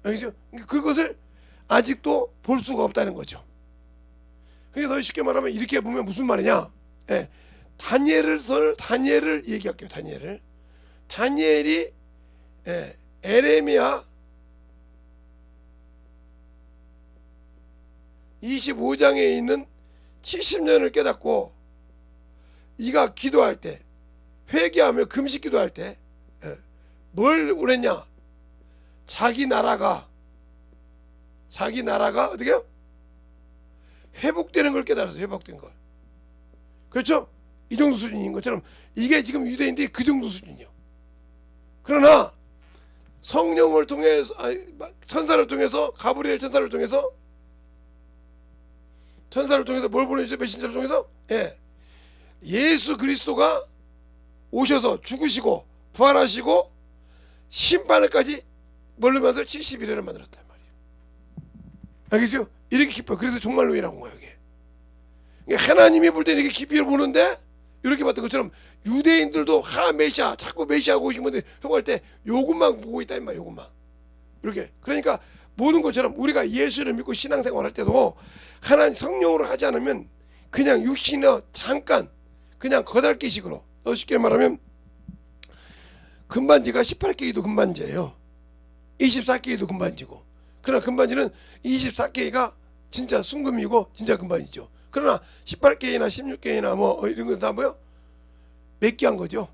알겠어요? 그것을 아직도 볼 수가 없다는 거죠. 그러니까 더 쉽게 말하면 이렇게 보면 무슨 말이냐? 예, 다니엘을 얘기할게요. 다니엘이 에레미야 25장에 있는 70년을 깨닫고 이가 기도할 때, 회개하며 금식 기도할 때 뭘 그랬냐? 자기 나라가 어떻게요? 회복되는 걸 깨달아서 회복된 걸. 그렇죠? 이 정도 수준인 것처럼 이게 지금 유대인들이 그 정도 수준이요. 그러나 성령을 통해서 천사를 통해서 가브리엘 천사를 통해서 뭘 보내주세요? 메신저를 통해서 예수 그리스도가 오셔서 죽으시고 부활하시고 심판을까지 멀리면서 71회를 만들었단 말이에요. 알겠어요? 이렇게 깊어요. 그래서 종말론이라고 거예요. 이게. 그러니까 하나님이 볼 때는 이렇게 깊이 보는데 이렇게 봤던 것처럼 유대인들도 메시아 자꾸 메시아가 오신 분들 회고할 때 요것만 보고 있다 이 말이에요. 요것만 이렇게. 그러니까 모든 것처럼 우리가 예수를 믿고 신앙생활 할 때도 하나님 성령으로 하지 않으면 그냥 육신의 잠깐 그냥 거달기식으로, 쉽게 말하면 금반지가 18K도 금반지예요. 24K도 금반지고. 그러나 금반지는 24K가 진짜 순금이고 진짜 금반지죠. 그러나 18K나 16K나 뭐 이런 건 다 뭐요? 몇기한 거죠.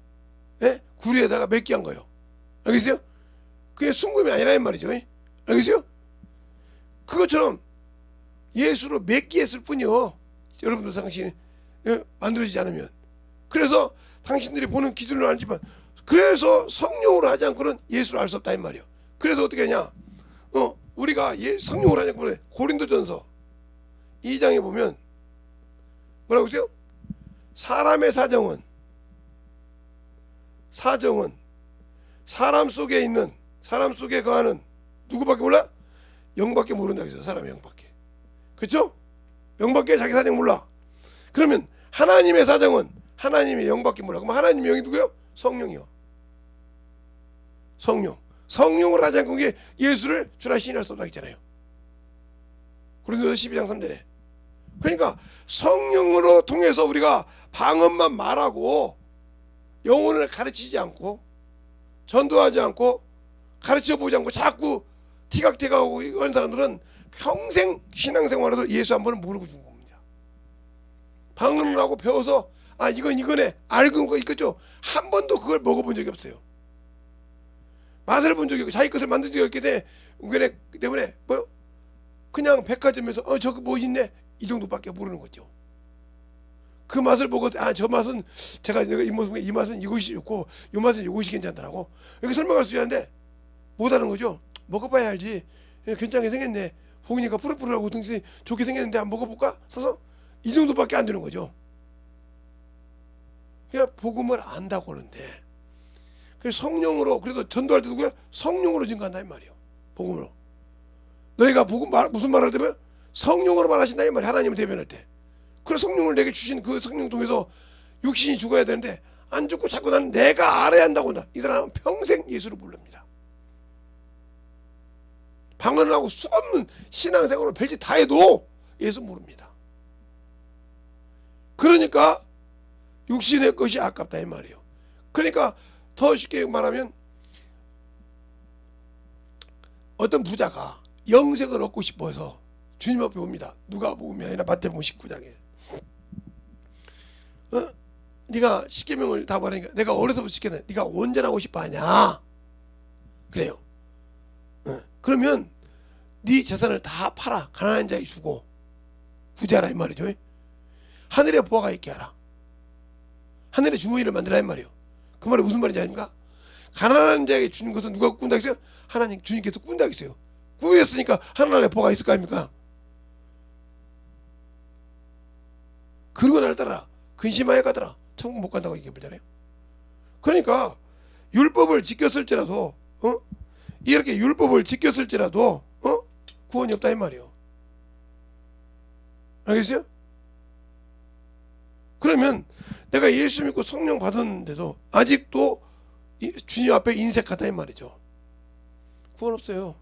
예? 구리에다가 몇기한 거요. 알겠어요? 그게 순금이 아니라 이 말이죠. 알겠어요? 그것처럼 예수로 몇기했을 뿐이요. 여러분도 당신 만들어지지 않으면. 그래서 당신들이 보는 기준을 알지만 그래서 성령으로 하지 않고는 예수를 알 수 없다 이 말이요. 그래서 어떻게 하냐? 우리가 성령으로 하지 않고는 고린도전서 2장에 보면 뭐라고 했어요? 사람의 사정은 사람 속에 거하는 누구밖에 몰라? 영밖에 모른다 그랬어요. 사람의 영밖에. 그렇죠? 영밖에 자기 사정 몰라. 그러면 하나님의 사정은 하나님의 영밖에 몰라. 그럼 하나님의 영이 누구요? 성령이요. 성령을 하지 않고 게 예수를 주라 시인할 수 없다 했잖아요. 고린도서 12장 3절에. 그러니까 성령으로 통해서 우리가 방언만 말하고 영혼을 가르치지 않고 전도하지 않고 가르쳐보지 않고 자꾸 티각태각하고 이런 사람들은 평생 신앙생활에도 예수 한 번은 모르고 죽은 겁니다. 방언을 하고 배워서 이건 이거네 알고 거 있겠죠. 한 번도 그걸 먹어본 적이 없어요. 맛을 본 적이 없고 자기 것을 만든 적이 없기 때문에 뭐요? 그냥 백화점에서 저거 뭐 있네 이 정도밖에 모르는 거죠. 그 맛을 보고 저 맛은 내가 이 맛은 이것이 좋고 이 맛은 이것이 괜찮더라고. 여기 설명할 수 있는데 못하는 거죠. 먹어봐야 알지. 괜찮게 생겼네. 보니까 푸릇푸릇하고 등심이 좋게 생겼는데 한번 먹어볼까? 사서 이 정도밖에 안 되는 거죠. 그냥 복음을 안다고 하는데 성령으로 그래도 전도할 때 누구야? 성령으로 증거한다 이 말이에요. 복음으로. 너희가 복음 무슨 말을 하면 성령으로 말하신다 이 말이에요. 하나님을 대변할 때. 그래서 성령을 내게 주신 그 성령 통해서 육신이 죽어야 되는데 안 죽고 자꾸 나는 내가 알아야 한다고 한다. 이 사람은 평생 예수를 모릅니다. 방언을 하고 수없는 신앙생활을 별짓 다 해도 예수 모릅니다. 그러니까 육신의 것이 아깝다 이 말이에요. 그러니까 더 쉽게 말하면 어떤 부자가 영생을 얻고 싶어서 주님 앞에 옵니다. 누가복음이 아니라 마태복음 19장에 네가 십계명을 다 말하니까 내가 어려서부터 지켰네. 네가 온전하고 싶어 하냐? 그래요. 그러면 네 재산을 다 팔아 가난한 자에 주고 부자라 이 말이죠. 하늘에 보화가 있게 하라. 하늘에 주머니를 만들라 이 말이에요. 그 말이 무슨 말인지 아닙니까? 가난한 자에게 주는 것은 누가 꾼다 했어요? 하나님 주님께서 꾼다 했어요. 구했으니까 하늘에 보화가 있을 거 아닙니까? 그리고 날 따라 근심하여 가더라. 천국 못 간다고 얘기해보잖아요. 그러니까 율법을 지켰을지라도 이렇게 율법을 지켰을지라도 구원이 없다 이 말이에요. 알겠어요? 그러면 내가 예수 믿고 성령 받았는데도 아직도 주님 앞에 인색하다 이 말이죠. 구원 없어요.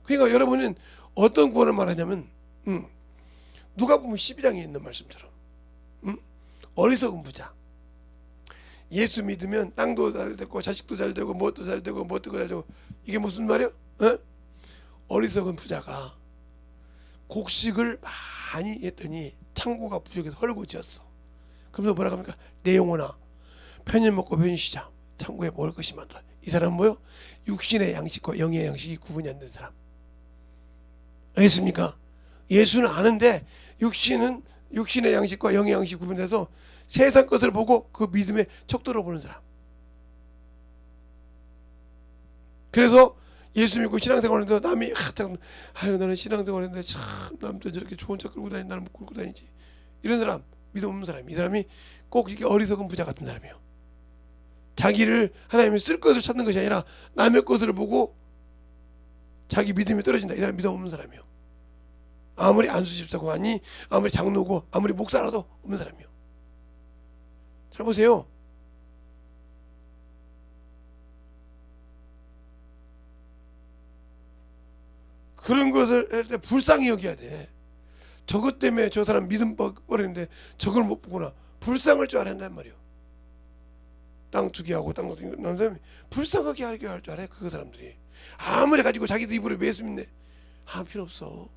그러니까 여러분은 어떤 구원을 말하냐면 누가복음 12장에 있는 말씀처럼 어리석은 부자, 예수 믿으면 땅도 잘 되고 자식도 잘 되고 무엇도 잘 되고 무엇도 잘 되고, 이게 무슨 말이야? 어리석은 부자가 곡식을 많이 했더니 창고가 부족해서 헐고지었어. 그러면서 뭐라고 합니까? 내 영혼아 편히 먹고 편히 쉬자. 창고에 먹을 것이 많다. 이 사람은 뭐요? 육신의 양식과 영의 양식이 구분이 안 되는 사람. 알겠습니까? 예수는 아는데 육신의 양식과 영의 양식이 구분돼서 세상 것을 보고 그 믿음의 척도를 보는 사람. 그래서 예수 믿고 신앙생활하는데 남이 아유 나는 신앙생활했는데 참 남도 저렇게 좋은 차 끌고 다니, 나는 못 끌고 다니지, 이런 사람, 믿음 없는 사람. 이 사람이 꼭 이게 어리석은 부자 같은 사람이에요. 자기를 하나님이 쓸 것을 찾는 것이 아니라 남의 것을 보고 자기 믿음이 떨어진다. 이 사람 믿음 없는 사람이에요. 아무리 안수 집사고 하니, 아무리 장로고, 아무리 목사라도 없는 사람이에요. 잘 보세요. 그런 것을 할 때 불쌍히 여겨야 돼. 저것 때문에 저 사람 믿음 버리는데 저걸 못 보구나. 불쌍할 줄 알아야 한단 말이에요. 땅 투기하고 땅 투기하는 사람이 불쌍하게 할 줄 알아요. 그 사람들이 아무리 가지고 자기도 입으로 예수 믿네, 필요 없어.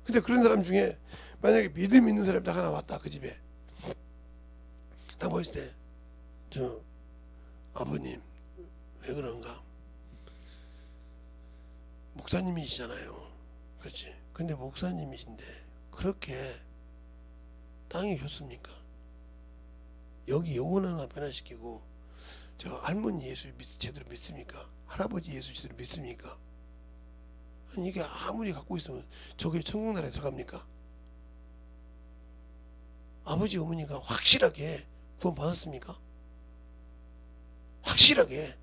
근데 그런 사람 중에 만약에 믿음 있는 사람이 딱 하나 왔다, 그 집에 딱 보였을 때, 저 아버님 왜 그런가, 목사님이시잖아요. 그렇지. 근데 목사님이신데 그렇게 땅이 좋습니까? 여기 영혼 하나 변화시키고 저 할머니 예수 제대로 믿습니까? 할아버지 예수 제대로 믿습니까? 아니 이게 아무리 갖고 있으면 저게 천국 나라에 들어갑니까? 아버지 어머니가 확실하게 구원 받았습니까? 확실하게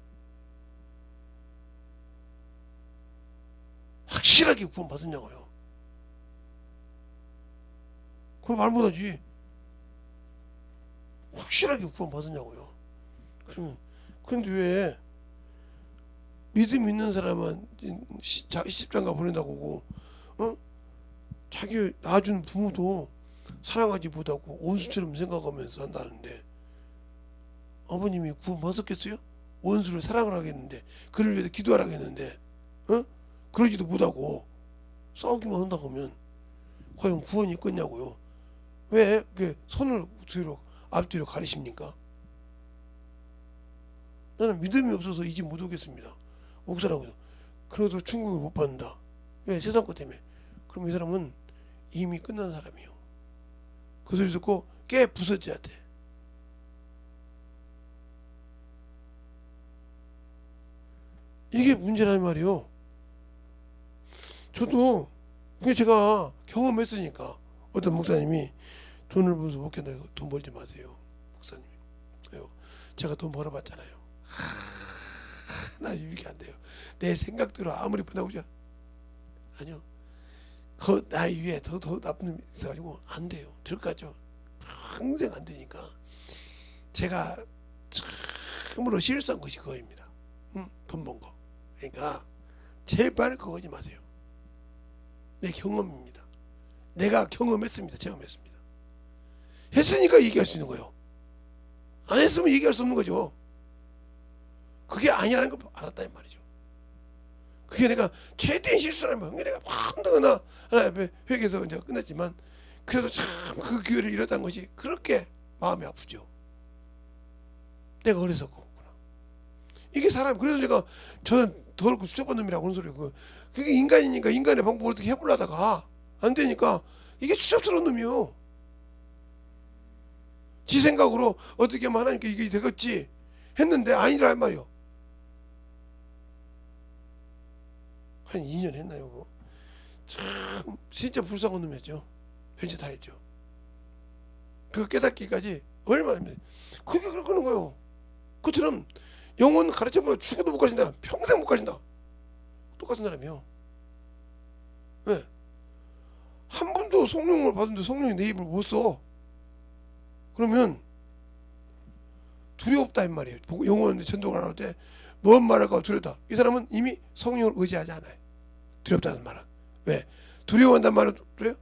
구원 받았냐고요. 그럼 말 못하지. 확실하게 구원 받았냐고요. 그러면 근데 왜 믿음 있는 사람은 십자가 보낸다고 하고, 자기 낳아준 부모도 사랑하지 못하고 원수처럼 생각하면서 한다는데, 아버님이 구원 받았겠어요? 원수를 사랑을 하겠는데, 그를 위해서 기도하라겠는데, 그러지도 못하고 싸우기만 한다고 하면 과연 구원이 있겠냐고요. 왜 손을 뒤로 앞뒤로 가리십니까? 나는 믿음이 없어서 이 집 못 오겠습니다. 목사라고 해서. 그래도 충격을 못 받는다. 왜? 세상 것 때문에. 그럼 이 사람은 이미 끝난 사람이에요. 그 소리 듣고 깨 부서져야 돼. 이게 문제라는 말이에요. 저도 그게 제가 경험했으니까. 어떤 목사님이 돈을 벌어서 못 견뎌요. 돈 벌지 마세요, 목사님. 제가 돈 벌어봤잖아요. 하나 유익이 안 돼요. 내 생각대로 아무리 보다보자, 아니요. 그 나이 위에 더 나쁜 놈이 있어가지고 안 돼요. 들까죠. 평생 안 되니까 제가 참으로 실수한 것이 그거입니다. 돈 번 거. 그러니까 제발 그거 하지 마세요. 내 경험입니다. 내가 경험했습니다. 체험했습니다. 했으니까 얘기할 수 있는 거예요. 안 했으면 얘기할 수 없는 거죠. 그게 아니라는 걸 알았다는 말이죠. 그게 내가 최대한 실수라는 거예요. 내가 한동안 하나 회개해서 이제 끝났지만, 그래도 참 그 기회를 잃었다는 것이 그렇게 마음이 아프죠. 내가 어리석었구나. 이게 사람, 그래서 내가 저는 더럽고 수첩한 놈이라고 하는 소리고, 그게 인간이니까 인간의 방법을 어떻게 해보려다가 안 되니까 이게 추잡스러운 놈이요. 지 생각으로 어떻게 하면 하나님께 이게 되겠지 했는데 아니란 말이요. 한 2년 했나요? 그거? 참 진짜 불쌍한 놈이었죠. 별짓 다 했죠. 그거 깨닫기까지 얼마나 힘들어요. 그게 그러는 거예요. 그처럼 영혼 가르쳐보면 죽어도 못 가르친다. 평생 못 가르친다. 똑같은 사람이요. 왜? 한 번도 성령을 받은데 성령이 내 입을 못 써. 그러면 두렵다 이 말이에요. 영혼 전도를 할 때 뭔 말할까 두렵다. 이 사람은 이미 성령을 의지하지 않아요. 두렵다는 말은 왜? 두려워한단 말은 그래요?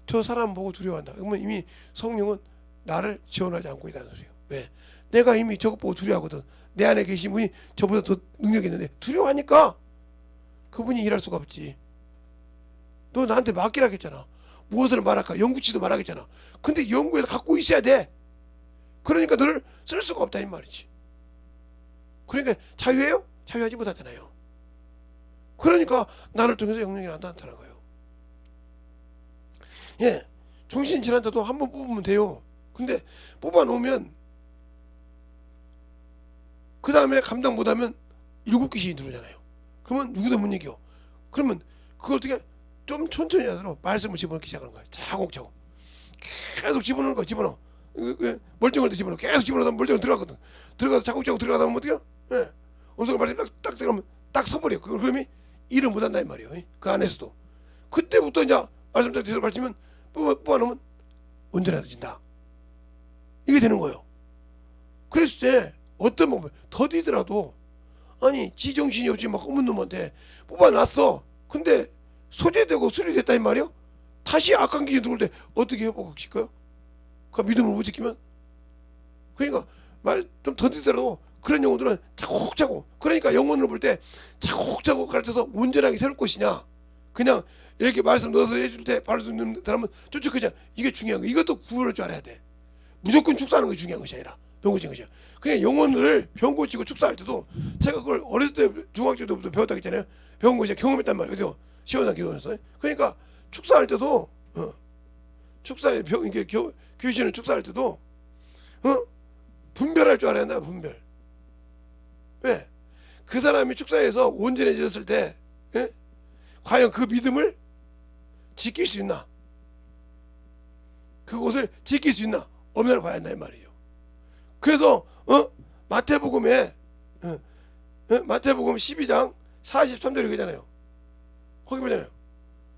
저 사람 보고 두려워한다. 그러면 이미 성령은 나를 지원하지 않고 있다는 소리예요. 왜? 내가 이미 저것 보고 두려워하거든. 내 안에 계신 분이 저보다 더 능력이 있는데 두려워하니까 그분이 일할 수가 없지. 너 나한테 맡기라 했잖아. 무엇을 말할까? 연구치도 말하겠잖아. 근데 연구에서 갖고 있어야 돼. 그러니까 너를 쓸 수가 없다 이 말이지. 그러니까 자유해요? 자유하지 못하잖아요. 그러니까 나를 통해서 영역이 나타나는 거예요. 예, 정신질환자도 한 번 뽑으면 돼요. 근데 뽑아놓으면 그 다음에 감당 못하면 7귀신이 들어오잖아요. 그러면 누구도 못 이겨. 그러면 그걸 어떻게 좀 천천히 하도록 말씀을 집어넣기 시작하는 거예요. 차곡차곡 계속 집어넣는 거야. 집어넣어. 멀쩡할 때 집어넣어. 계속 집어넣으면 멀쩡히 들어가거든. 들어가서 차곡차곡 들어가다 보면 어떡해요? 예. 어디서 말씀 딱 들어가면 딱 서버려. 그러면 일을 못한다 이 말이에요. 그 안에서도. 그때부터 이제 말씀 딱 제대로 가르치면 뽑아놓으면 온전해진다. 이게 되는 거예요. 그랬을 때 어떤 방법 더디더라도 아니 지정신이 없지 막 없는 놈한테 뽑아놨어. 근데 소재되고 수리됐다 이 말이요. 다시 악한 귀신 들어올 때 어떻게 회복시켜요? 그 믿음을 못 지키면. 그러니까 말 좀 더디더라도 그런 영혼들은 차곡차곡. 그러니까 영혼을 볼 때 차곡차곡 가르쳐서 온전하게 세울 것이냐, 그냥 이렇게 말씀 넣어서 해줄 때 바로 듣는 사람은 쫓아가자. 이게 중요한 거. 이것도 구원할 줄 알아야 돼. 무조건 축사하는 게 중요한 것이 아니라 병 고치는 것이야. 그냥 영혼을 병 고치고 축사할 때도 제가 그걸 어렸을 때 중학교 때부터 배웠다 했잖아요. 병 고치자 경험했단 말이에요. 그래서 시원한 기도에서. 그러니까 축사할 때도 축사의 병 이게 귀신을 축사할 때도 분별할 줄 알아야 한다. 분별. 왜? 그 사람이 축사해서 온전해졌을 때 과연 그 믿음을 지킬 수 있나? 그곳을 지킬 수 있나? 없나를 봐야 한다 이 말이에요. 그래서 마태복음에 마태복음 12장 43절에 그러잖아요. 거기 보잖아요.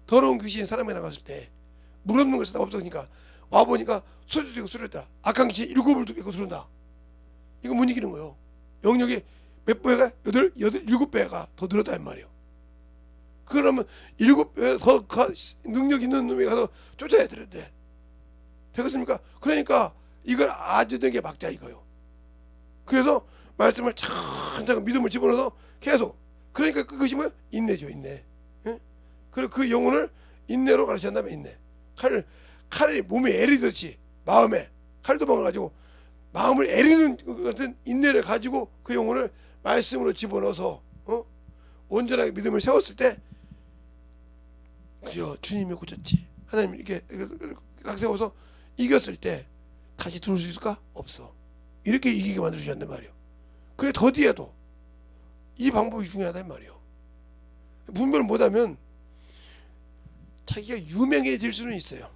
더러운 귀신이 사람에 나갔을 때 물 없는 것이 다 없어지니까 와보니까 소리도 수렸다. 악한 귀신 7을 듣고 들어온다. 이거 못 이기는 거예요. 영역이 몇 배가? 7배가 더 늘었다 이 말이에요. 그러면 7배 더 능력 있는 놈이 가서 쫓아야 되는데 되겠습니까? 그러니까 이걸 아주던 게 막자 이거요. 그래서 말씀을 찬찬히 믿음을 집어넣어서 계속. 그러니까 그것이 뭐야? 인내죠, 인내. 예? 그리고 그 영혼을 인내로 가르친다면 인내. 칼이 몸에 애리듯이 마음에 칼도망을 가지고 마음을 애리는 것 같은 인내를 가지고 그 영혼을 말씀으로 집어넣어서 온전하게 믿음을 세웠을 때 그저 주님이 고쳤지. 하나님 이렇게 딱 세워서 이겼을 때 다시 들어올 수 있을까? 없어. 이렇게 이기게 만들어주셨단 말이에요. 그래 더디에도 이 방법이 중요하단 말이에요. 분별을 못하면 자기가 유명해질 수는 있어요.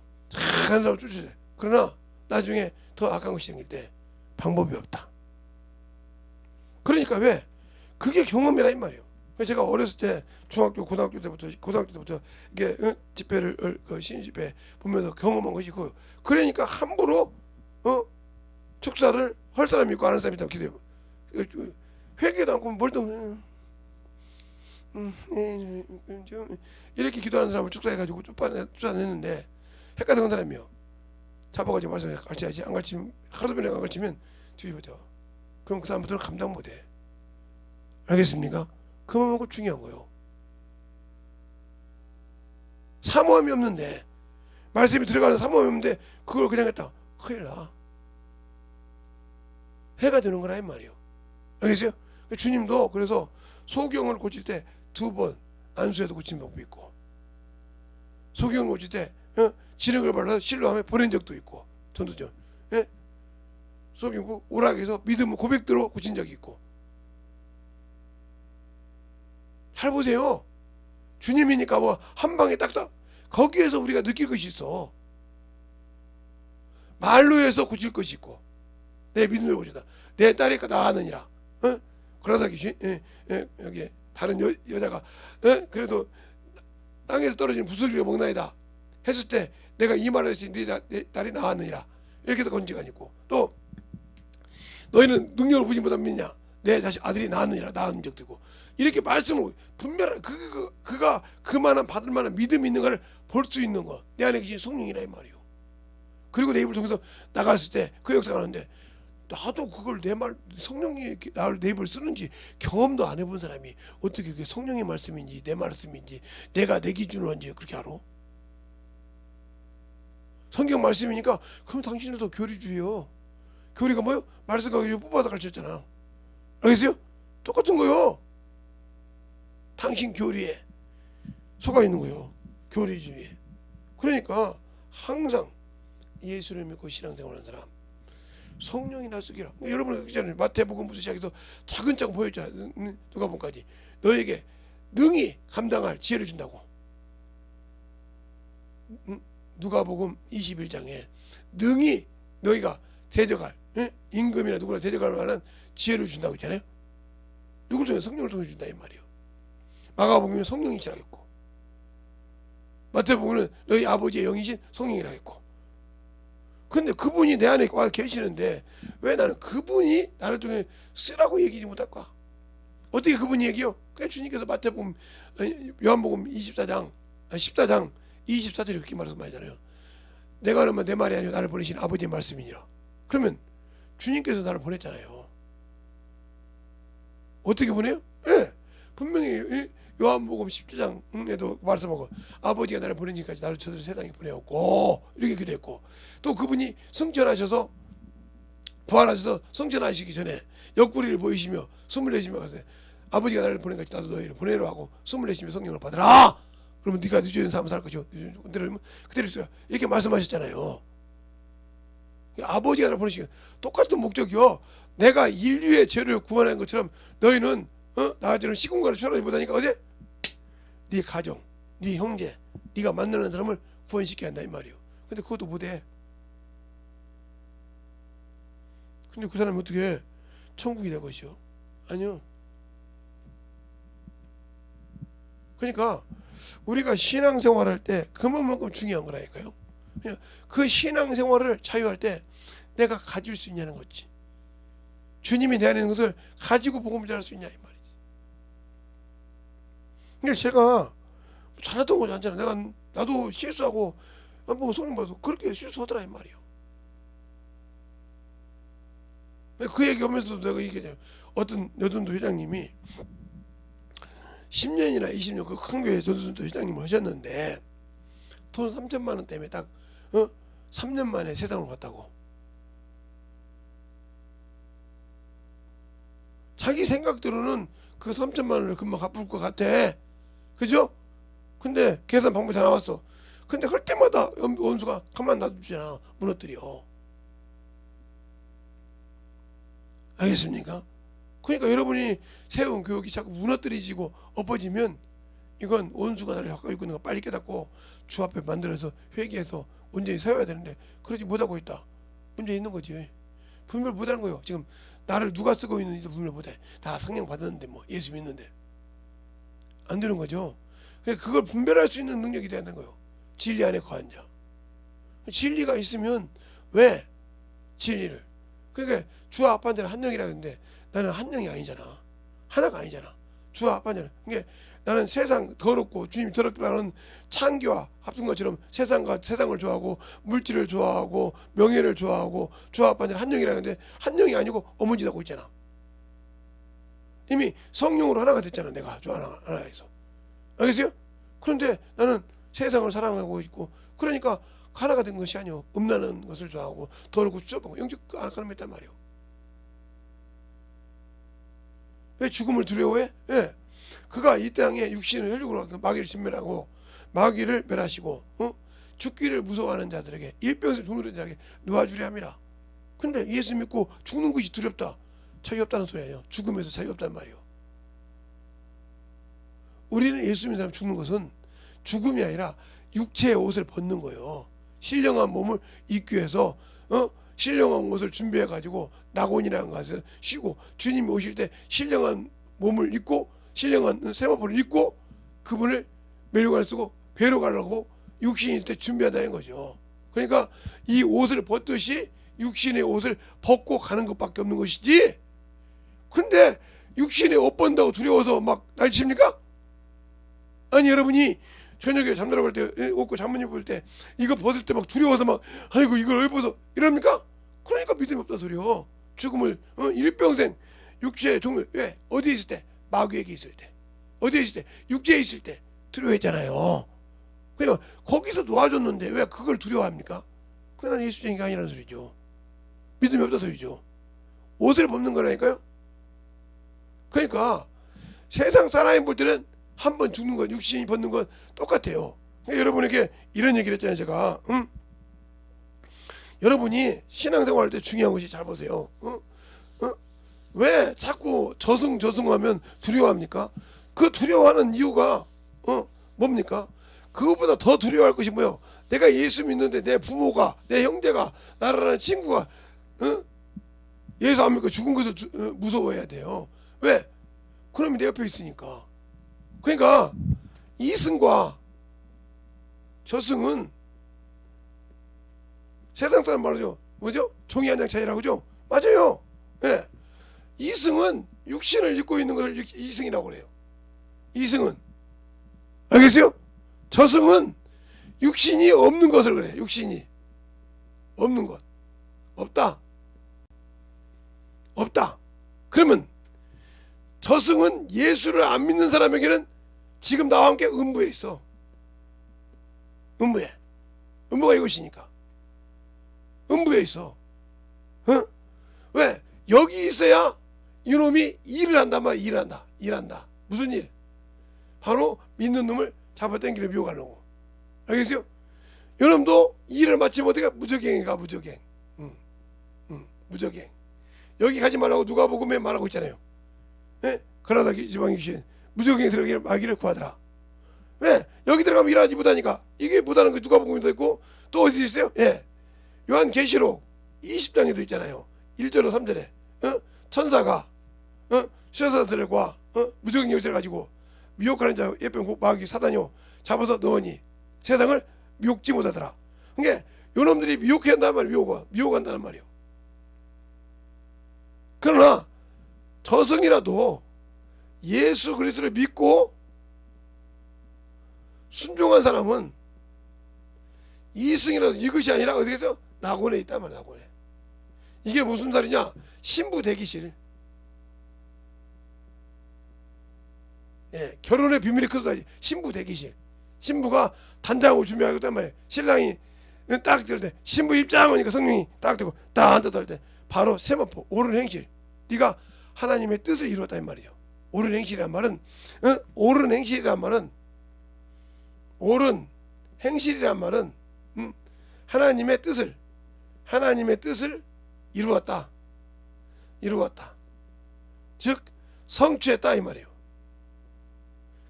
한 사람 쫓으세요. 그러나 나중에 더 악한 것이 생길 때 방법이 없다. 그러니까 왜? 그게 경험이라 이 말이에요. 제가 어렸을 때 중학교 고등학교 때부터 이게 집회를 신집회 보면서 경험한 것이 그. 그러니까 함부로 축사를 할 사람이 있고 안 하는 사람이 있다고 기도해요. 회개도 않고 뭘또 이렇게 기도하는 사람을 축사해가지고 쫓아냈는데 헷갈리는 사람이요. 잡아가지고 말씀 가르쳐야지. 안 가르치면 하루도 전에 안 가르치면 뒤집어져. 그럼 그 사람들은 감당 못해. 알겠습니까? 그만큼 중요한 거예요. 사모함이 없는데 말씀이 들어가는 사모함이 없는데 그걸 그냥 했다. 큰일 나. 해가 되는 거라 이 말이에요. 알겠어요? 주님도 그래서 소경을 고칠 때 2번 안수해도 고친 방법이 있고 소경을 고칠 때 진흙을 발라서 실로함에 보낸 적도 있고 전도전 소경고 오락에서 믿음 고백대로 고친 적이 있고. 잘 보세요. 주님이니까 뭐 한 방에 딱딱 거기에서 우리가 느낄 것이 있어. 말로 해서 고칠 것이 있고 내 믿음을 고친다. 내 딸이 나았느니라. 그러다 여기 다른 여자가 그래도 땅에서 떨어진 부스러기를 먹나이다 했을 때 내가 이 말을 했으니 내 딸이 나았느니라. 이렇게도 건지가 있고 또 너희는 능력을 보지 못하면 믿냐? 내 자식 아들이 낳았느니라 낳은 적도 있고 이렇게 말씀을 분별한 그가 그만한 받을 만한 믿음이 있는 것을 볼 수 있는 거 내 안에 계신 성령이라 이 말이요. 그리고 내 입을 통해서 나갔을 때 그 역사가 나는데 나도 그걸 내 말 성령이 나를 내 입을 쓰는지 경험도 안 해본 사람이 어떻게 그게 성령의 말씀인지 내 말씀인지 내가 내 기준으로 한지 그렇게 알아? 성경 말씀이니까 그럼 당신들도 교리주의요. 교리가 뭐요? 말씀과 뽑아서 가르쳤잖아. 알겠어요? 똑같은 거요. 당신 교리에 속아 있는 거요. 교리주의에. 그러니까 항상 예수를 믿고 신앙생활하는 사람 성령이 나서기라. 여러분 그잖아요. 마태복음부터 시작해서 차근차근 보여줬잖아. 누가복음까지 너에게 능히 감당할 지혜를 준다고. 누가복음 21장에 능히 너희가 대적할 임금이나 누구나 대적할 만한 지혜를 준다고 있잖아요. 누구를 통해? 성령을 통해 준다 이 말이에요. 마가복음은 성령이시라고 했고 마태복음은 너희 아버지의 영이신 성령이라고 했고 근데 그분이 내 안에 와 계시는데 왜 나는 그분이 나를 통해 쓰라고 얘기지 못할까? 어떻게 그분이 얘기요? 그냥 주님께서 마태복음 요한복음 14장 24절에 그렇게 말씀하잖아요. 내가 하는 내 말이 아니요 나를 보내신 아버지의 말씀이니라. 그러면 주님께서 나를 보냈잖아요. 어떻게 보내요? 예, 분명히 요한복음 17장에도 말씀하고 아버지가 나를 보내니까지 나를 저들 세상에 보내었고 이렇게 기도했고 또 그분이 승천하셔서 부활하셔서 승천하시기 전에 옆구리를 보이시며 숨을 내쉬며 가서 아버지가 나를 보낸같이 나도 너희를 보내려 하고 숨을 내쉬며 성령을 받으라. 그러면 네가 네 주인 삶을 살 것이요 그대로 있어요. 이렇게 말씀하셨잖아요. 아버지가 나를 보내시기 똑같은 목적이요. 내가 인류의 죄를 구원한 것처럼 너희는 나처럼 시공간을 추월하지 못하니까 어제 네 가정, 네 형제, 네가 만나는 사람을 구원시켜야 한다 이 말이요. 근데 그것도 못해. 근데 그 사람이 어떻게 천국이 될 것이요? 아니요. 그러니까 우리가 신앙생활할 때 그만큼 중요한 거라니까요. 그 신앙생활을 자유할 때 내가 가질 수 있냐는 거지. 주님이 내 안에 있는 것을 가지고 복음을 전할 수 있냐 이 말이지. 근데 제가 잘했던 거지 않잖아. 나도 실수하고 뭐 소름 봐도 그렇게 실수하더라 이 말이요. 그 얘기 하면서도 내가 얘기하잖아요. 어떤 여전도 회장님이 10년이나 20년 그 큰 교회 전도전도 회장님을 하셨는데 돈 3천만 원 때문에 딱 3년 만에 세상으로 갔다고. 자기 생각대로는 그 3천만 원을 금방 갚을 것 같아. 그죠? 근데 계산 방법이 다 나왔어. 근데 할 때마다 원수가 가만 놔두잖아. 무너뜨려. 알겠습니까? 그러니까 여러분이 세운 교육이 자꾸 무너뜨리지고 엎어지면 이건 원수가 나를 갖고 있는 거 빨리 깨닫고 주 앞에 만들어서 회개해서 온전히 세워야 되는데 그러지 못하고 있다. 문제 있는 거지. 분별 못하는 거예요. 지금 나를 누가 쓰고 있는지도 분별 못해. 다 성령 받았는데 뭐 예수 믿는데 안 되는 거죠. 그걸 분별할 수 있는 능력이 돼야 되는 거예요. 진리 안에 거한 자. 진리가 있으면 왜 진리를 그러니까 주와 아빠는 한 영이라 했는데 나는 한 영이 아니잖아. 하나가 아니잖아. 주와 아빠는 그러니까 나는 세상 더럽고 주님이 더럽다는 창기와 합친 것처럼 세상을 좋아하고 물질을 좋아하고 명예를 좋아하고 주와 아빠는 한 영이라 했는데 한 영이 아니고 어머니도 하고 있잖아. 이미 성령으로 하나가 됐잖아. 내가 주 하나에서. 알겠어요? 그런데 나는 세상을 사랑하고 있고 그러니까 하나가 된 것이 아니오. 음란한 것을 좋아하고 더럽고 추접한 거 영적 안악하는 했단 말이오. 왜 죽음을 두려워해? 예. 그가 이 땅에 육신을 혈육으로 마귀를 진멸하고 마귀를 멸하시고 죽기를 무서워하는 자들에게 일병에서 죽는 자에게 놓아주려 함이라. 근데 예수 믿고 죽는 것이 두렵다. 자유 없다는 소리 아니에요. 죽음에서 자유 없단 말이에요. 우리는 예수 믿는 사람 죽는 것은 죽음이 아니라 육체의 옷을 벗는 거예요. 신령한 몸을 입기 위해서 신령한 옷을 준비해 가지고 낙원이라는 곳에서 쉬고 주님이 오실 때 신령한 몸을 입고 신령한 세마포를 입고 그분을 멸류관을 쓰고 배로 가려고 육신이 있을 때 준비한다는 거죠. 그러니까 이 옷을 벗듯이 육신의 옷을 벗고 가는 것밖에 없는 것이지 근데 육신에 옷 본다고 두려워서 막 날칩니까? 아니 여러분이 저녁에 잠자러 갈 때 옷고 잠못 입을 때 이거 벗을 때 막 두려워서 막 아이고 이걸 왜 벗어 이럽니까? 그러니까 믿음이 없다 소리요. 죽음을 일평생 육체의 동물 왜 어디에 있을 때 마귀에게 있을 때 어디에 있을 때 육체에 있을 때 두려워했잖아요. 그러니까 거기서 놓아줬는데 왜 그걸 두려워합니까? 그건 예수적인 게 아니라는 소리죠. 믿음이 없다 소리죠. 옷을 벗는 거라니까요. 그러니까 세상 사람이 볼 때는 한 번 죽는 건 육신이 벗는 건 똑같아요. 그러니까 여러분에게 이런 얘기를 했잖아요. 제가 여러분이 신앙생활 할 때 중요한 것이 잘 보세요. 왜 자꾸 저승하면 두려워합니까? 그 두려워하는 이유가 뭡니까? 그것보다 더 두려워할 것이 뭐예요? 내가 예수 믿는데 내 부모가 내 형제가 나라는 친구가 예수 안 믿고 죽은 것을 무서워해야 돼요. 왜? 그놈이 내 옆에 있으니까. 그러니까 이승과 저승은 세상 사람 말이죠. 뭐죠? 종이 한 장 차이라고 그죠? 맞아요. 예. 이승은 육신을 입고 있는 것을 이승이라고 그래요. 이승은. 알겠어요? 저승은 육신이 없는 것을 그래. 육신이 없는 것. 없다. 없다. 그러면 저승은 예수를 안 믿는 사람에게는 지금 나와 함께 음부에 있어. 음부에. 음부가 이곳이니까. 음부에 있어. 왜? 여기 있어야 이놈이 일을 한단 말이야. 일한다. 무슨 일? 바로 믿는 놈을 잡아당기려 미혹하려고. 알겠어요? 여러분도 일을 마치면 어떻게 무적행에 가. 무적행. 무적행. 여기 가지 말라고 누가복음에 말하고 있잖아요. 예? 그러다 지방의 귀신 무적행에 들어가기를 구하더라. 왜? 여기 들어가면 일하지 못하니까. 이게 못하는 거 누가복음에도 있고 또 어디 있어요? 예. 요한계시록 20장에도 있잖아요. 1절로 3절에 천사가 쇠사들과 무적행 열쇠를 가지고 미혹하는 자 예쁜 마귀 사단이요 잡아서 넣으니 세상을 미혹지 못하더라. 그러니까 요놈들이 미혹한다는 말이에요. 미혹한다는 말이에요. 그러나 저승이라도 예수 그리스도를 믿고 순종한 사람은 이승이라도 이것이 아니라 어디서 낙원에 있단 말이야. 낙원에. 이게 무슨 말이냐? 신부 대기실. 예, 결혼의 비밀이 크다. 신부 대기실. 신부가 단장을 준비하고 있단 말이에요. 신랑이 딱 들 때 신부 입장하니까 성령이 딱 되고 딱 앉아들 때 바로 세마포 옳은 행실. 네가 하나님의 뜻을 이루었다 이 말이에요. 옳은 행실이란 말은 옳은 행실이란 말은 옳은 행실이란 말은 하나님의 뜻을 이루었다. 즉 성취했다 이 말이에요.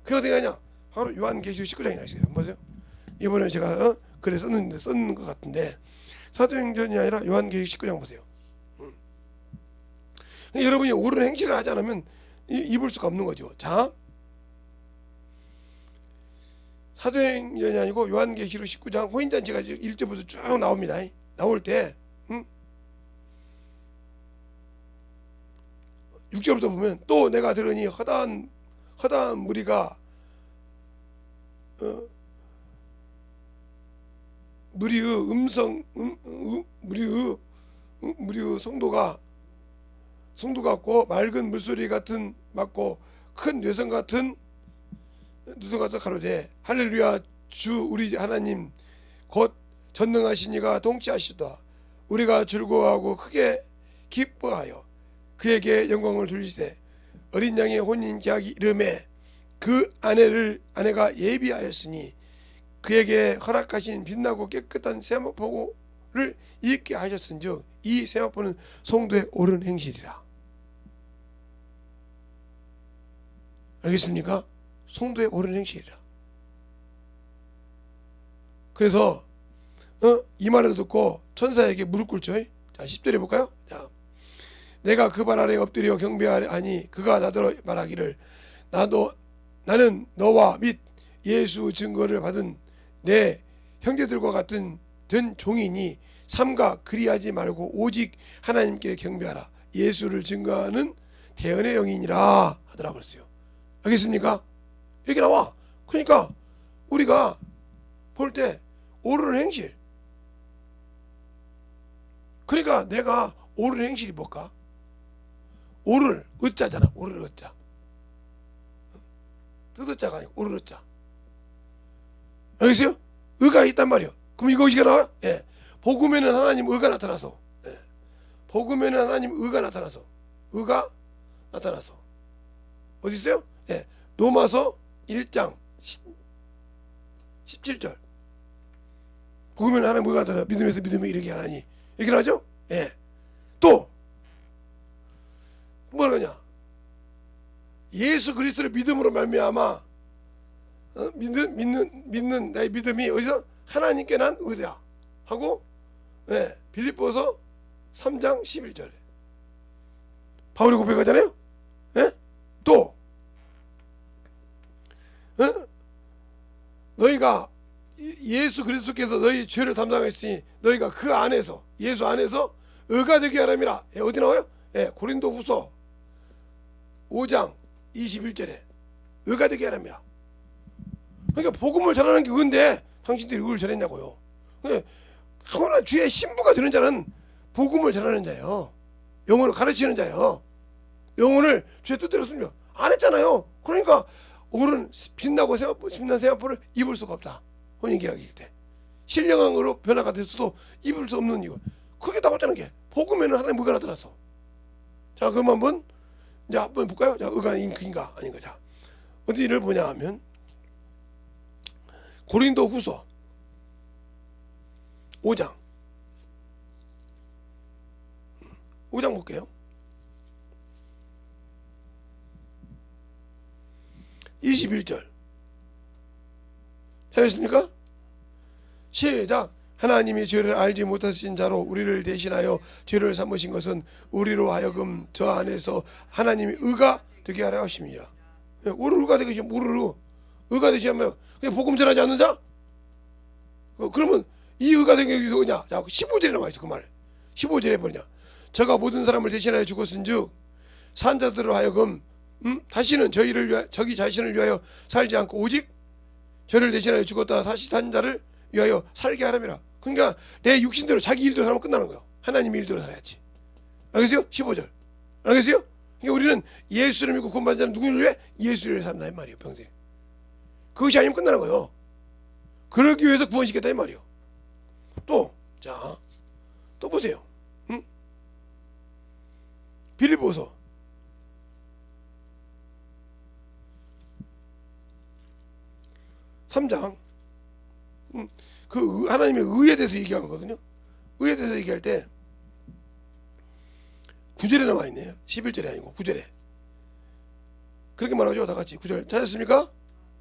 그게 어디 가냐? 바로 요한계시록 19장에 나있어요. 뭐죠? 이번에 제가 글에 썼는 것 같은데 사도행전이 아니라 요한계시록 19장 보세요. 여러분이 옳은 행실을 하지 않으면 입을 수가 없는 거죠. 자, 사도행전이 아니고 요한계시록 19장 호인잔치가 1절부터 쭉 나옵니다. 나올 때 6절부터 보면 또 내가 들으니 허다한 무리가 무리의 성도 같고 맑은 물소리 같은 맞고 큰 뇌성 같은 누드 가서 가로되 할렐루야 주 우리 하나님 곧 전능하신 이가 통치하시다. 우리가 즐거워하고 크게 기뻐하여 그에게 영광을 돌리시되 어린 양의 혼인 계약이 이름에 그 아내가 예비하였으니 그에게 허락하신 빛나고 깨끗한 세마포를 입게 하셨은즉 이 세마포는 성도의 옳은 행실이라. 알겠습니까? 성도의 옳은 행실이라. 그래서 이 말을 듣고 천사에게 무릎 꿇죠. 자 10절에 볼까요? 자, 내가 그 발 아래 엎드려 경배하니 그가 나더러 말하기를 나는 너와 및 예수 증거를 받은 내 형제들과 같은 된 종이니 삼가 그리하지 말고 오직 하나님께 경배하라. 예수를 증거하는 대언의 영이니라 하더라 그랬어요. 알겠습니까? 이렇게 나와. 그러니까 우리가 볼 때 오르는 행실, 그러니까 내가 오르는 행실이 뭘까? 오를 의자잖아. 오를 의자. 뜻의자가 아니고 오를 의자. 알겠어요? 의가 있단 말이요. 그럼 이것이 나와요? 예. 복음에는 하나님 의가 나타나서, 예. 복음에는 하나님 의가 나타나서, 의가 나타나서 어디 있어요? 예. 로마서 1장 17절. 복음에는 하나님 의가 나타나서 믿음에서 믿음에 이르게 하나니, 이렇게 나죠? 예. 또 뭐라냐? 예수 그리스도를 믿음으로 말미암아 믿는 나의 믿음이 어디서? 하나님께 난 의다 하고, 예, 빌립보서 3장 11절에 바울이 고백하잖아요. 예? 또 너희가 예수 그리스도께서 너희 죄를 담당했으니 너희가 그 안에서, 예수 안에서 의가 되게 하람이라. 예, 어디 나와요? 예, 고린도후서 5장 21절에 의가 되게 하람이라. 그러니까 복음을 전하는 게 의인데 당신들이 의를 전했냐고요. 그러나 주의 신부가 되는 자는 복음을 전하는 자예요. 영혼을 가르치는 자예요. 영혼을 주의 뜻대로 쓰며 안 했잖아요. 그러니까 오른 빛나고 빛난 세마포를 입을 수가 없다. 혼인기락일 때 신령한 거로 변화가 됐어도 입을 수 없는 이유. 그게 나왔다는 게 복음에는 하나님 의가 나타났어. 자, 그럼 한번 이제 한번 볼까요? 자, 의가 인가 아닌가. 자, 어디를 보냐 하면 고린도 후서 5장 볼게요. 21절 하셨습니까? 시작. 하나님이 죄를 알지 못하신 자로 우리를 대신하여 죄를 삼으신 것은 우리로 하여금 저 안에서 하나님이 의가 되게 하려 하심이라. 우리 의가 되게 하시면 우리로 의가 되시면 그냥 복음 전하지 않는 자? 그러면 이 의가 되게 위해서 그냐? 자, 15절에 나와 있어 그 말. 15절에 뭐냐? 저가 모든 사람을 대신하여 죽었은즉 산자들로 하여금 다시는 저기 자신을 위하여 살지 않고 오직 저를 대신하여 죽었다 다시 산 자를 위하여 살게 하람이라. 그러니까 내 육신대로 자기 일대로 살면 끝나는 거예요. 하나님 일대로 살아야지. 알겠어요? 15절. 알겠어요? 그러니까 우리는 예수를 믿고 구원받은 자는 누구를 위해? 예수를 위해 산다 이 말이에요. 평생. 그것이 아니면 끝나는 거예요. 그러기 위해서 구원시켰다 이 말이에요. 또 보세요. 빌립보서 3장 그 하나님의 의에 대해서 얘기하는 거거든요. 의에 대해서 얘기할 때 9절에 나와 있네요. 11절이 아니고 9절에 그렇게 말하죠. 다 같이 9절 찾았습니까?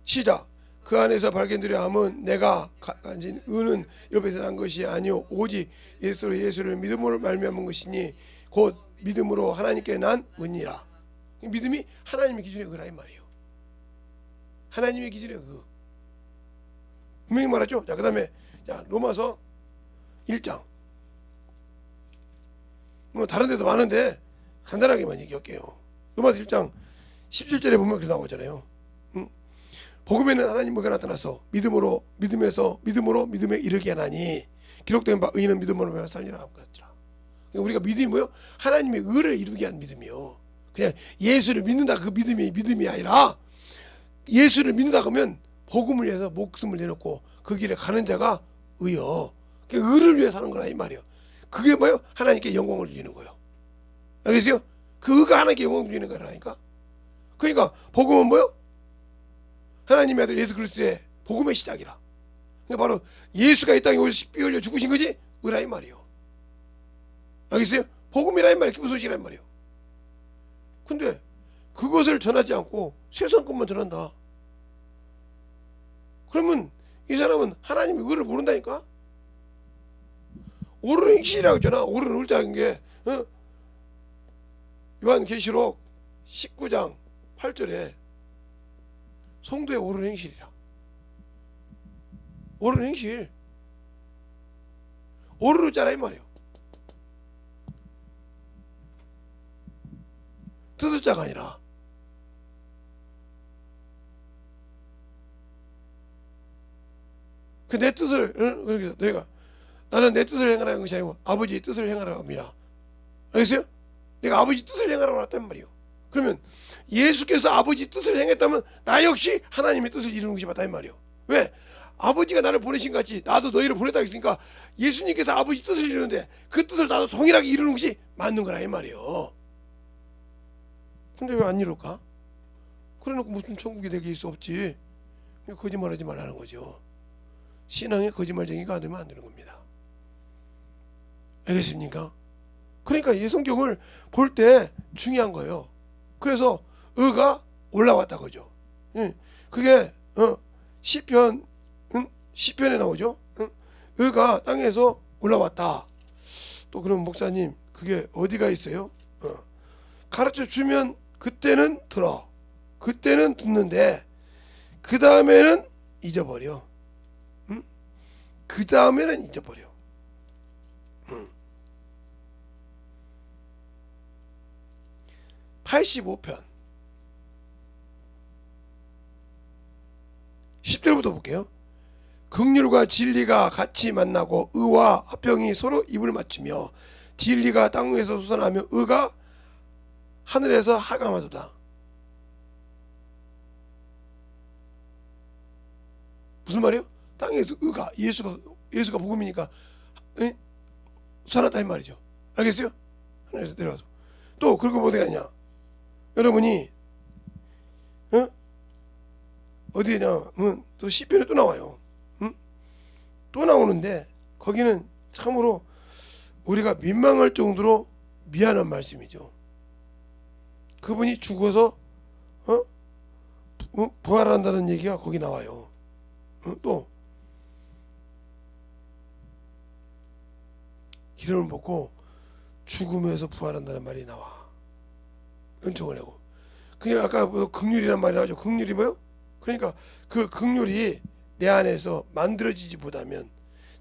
시작. 그 안에서 발견되려 함은 내가 가진 의는 옆에서 난 것이 아니오 오직 예수를 믿음으로 말미암은 것이니 곧 믿음으로 하나님께 난 의니라. 믿음이 하나님의 기준의 의라 이 말이에요. 하나님의 기준의 의. 분명히 말하죠. 자, 그 다음에 로마서 1장. 뭐 다른 데도 많은데 간단하게만 얘기할게요. 로마서 1장 17절에 보면 그렇게 나오잖아요. 복음에는 하나님 의가 나타나서 믿음에 이르게 하나니 기록된 바 의인은 믿음으로 살리라 하고 같더라. 우리가 믿음이 뭐요? 하나님의 의를 이루게 한 믿음이요. 그냥 예수를 믿는다 그 믿음이 아니라 예수를 믿는다 그러면 복음을 위해서 목숨을 내놓고 그 길에 가는 자가 의요. 그 의를 위해 사는 거라 이 말이요. 그게 뭐요? 하나님께 영광을 드리는 거예요. 알겠어요? 그 의가 하나님께 영광을 드리는 거라니까. 그러니까 복음은 뭐요? 하나님의 아들 예수 그리스도의 복음의 시작이라. 그러니까 바로 예수가 이 땅에 오셔서 피 흘려 죽으신 거지 의라 이 말이요. 알겠어요? 복음이라 이 말이에요. 기쁜 소식이라 이 말이에요. 근데 그것을 전하지 않고 세상 것만 전한다. 그러면 이 사람은 하나님의 의를 모른다니까. 옳은 행실이라고 했잖아. 옳은 의자인 게 요한계시록 19장 8절에 성도의 옳은 행실이라. 옳은 행실. 옳은 의자라 이 말이에요. 뜻을 자가 아니라. 그 내 뜻을, 그러니까 내가 나는 내 뜻을 행하라는 것이 아니고 아버지의 뜻을 행하라고 합니다. 알겠어요? 내가 아버지 뜻을 행하라고 했단 말이에요. 그러면 예수께서 아버지 뜻을 행했다면 나 역시 하나님의 뜻을 이루는 것이 맞다 이 말이에요. 왜? 아버지가 나를 보내신 것 같이 나도 너희를 보냈다 했으니까 예수님께서 아버지 뜻을 이루는데 그 뜻을 나도 동일하게 이루는 것이 맞는 거라 이 말이에요. 근데 왜 안 이룰까? 그래놓고 무슨 천국이 되게 있을 수 없지. 거짓말하지 말라는 거죠. 신앙의 거짓말쟁이가 되면 안 되는 겁니다. 알겠습니까? 그러니까 이 성경을 볼 때 중요한 거예요. 그래서 의가 올라왔다 그죠. 그게 시편 시편에 나오죠. 의가 땅에서 올라왔다. 또 그럼 목사님 그게 어디가 있어요? 가르쳐 주면 그때는 들어. 그때는 듣는데 그 다음에는 잊어버려. 그 다음에는 잊어버려. 85편 10절부터 볼게요. 긍휼과 진리가 같이 만나고 의와 화평이 서로 입을 맞추며 진리가 땅 위에서 솟아나며 의가 하늘에서 하감하도다. 무슨 말이에요? 땅에서 의가 예수가 복음이니까 솟아났다 이 말이죠. 알겠어요? 하늘에서 내려와서 또 그리고 뭐 어디 가냐? 여러분이 어디냐? 또 시편에 또 나와요. 또 나오는데 거기는 참으로 우리가 민망할 정도로 미안한 말씀이죠. 그분이 죽어서 부활한다는 얘기가 거기 나와요. 또 기름을 붓고 죽음에서 부활한다는 말이 나와. 은총을 내고. 그러니까 아까 뭐 긍휼이란 말이 나오죠. 긍휼이 뭐요? 그러니까 그 긍휼이 내 안에서 만들어지지 못하면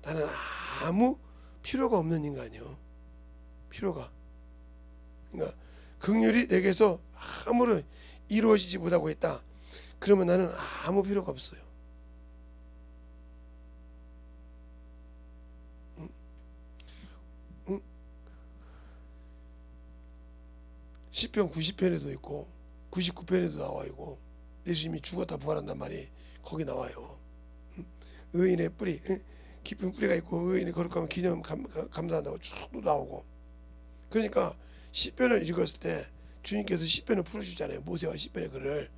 나는 아무 필요가 없는 인간이요. 필요가. 그러니까 긍휼이 내게서 아무런 이루어지지 못하고 있다. 그러면 나는 아무 필요가 없어요. 시편 90편에도 있고 99편에도 나와 있고 예수님이 죽었다 부활한단 말이 거기 나와요. 의인의 뿌리, 깊은 뿌리가 있고 의인의 거룩하면 기념 감사한다고 쭉 나오고. 그러니까 시편을 읽었을 때 주님께서 시편을 풀어주잖아요. 모세와 시편의 글을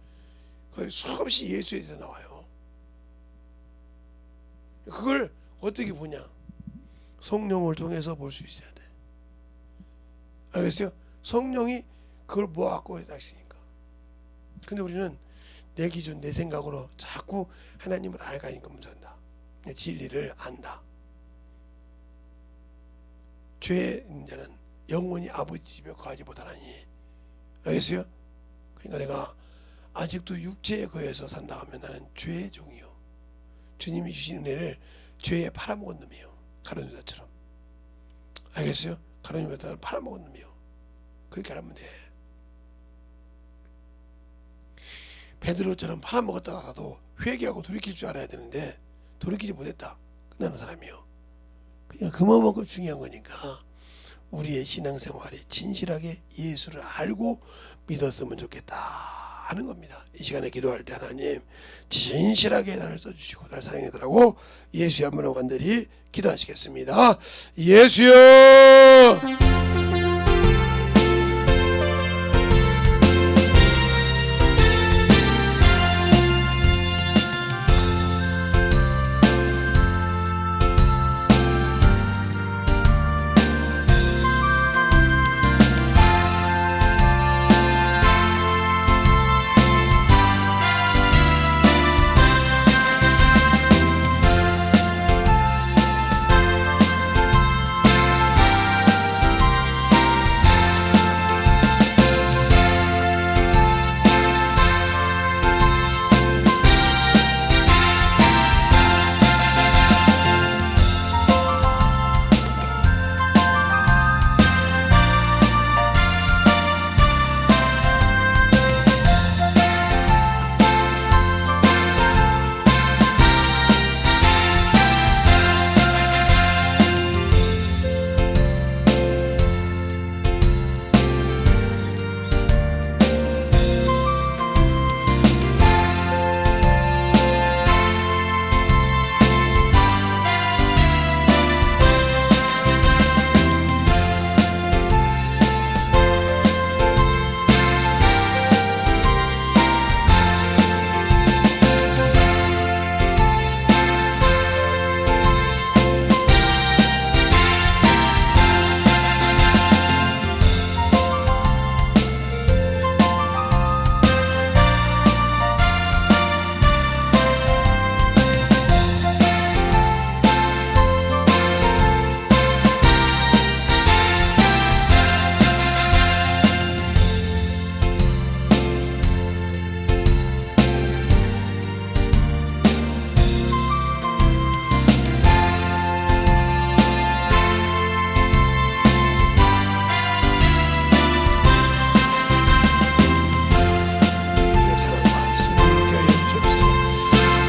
거기 수없이 예수에 대해서 나와요. 그걸 어떻게 보냐? 성령을 통해서 볼 수 있어야 돼. 알겠어요? 성령이 그걸 모아갖고 하시니까. 근데 우리는 내 기준, 내 생각으로 자꾸 하나님을 알가니까 문제한다. 진리를 안다. 죄의 자는 영원히 아버지 집에 거하지 못하나니. 알겠어요? 그러니까 내가 아직도 육체에 거해서 산다 하면 나는 죄의 종이요. 주님이 주신 은혜를 죄에 팔아먹은 놈이요. 가룟 유다처럼. 알겠어요? 가룟 유다를 팔아먹은 놈이요. 그렇게 하면 돼. 베드로처럼 팔아먹었다가도 회개하고 돌이킬 줄 알아야 되는데 돌이키지 못했다. 끝나는 사람이요. 그냥 그만큼 중요한 거니까 우리의 신앙생활이 진실하게 예수를 알고 믿었으면 좋겠다 하는 겁니다. 이 시간에 기도할 때 하나님 진실하게 나를 써주시고 나를 사랑해달라고 예수의 한번로 간절히 기도하시겠습니다. 예수여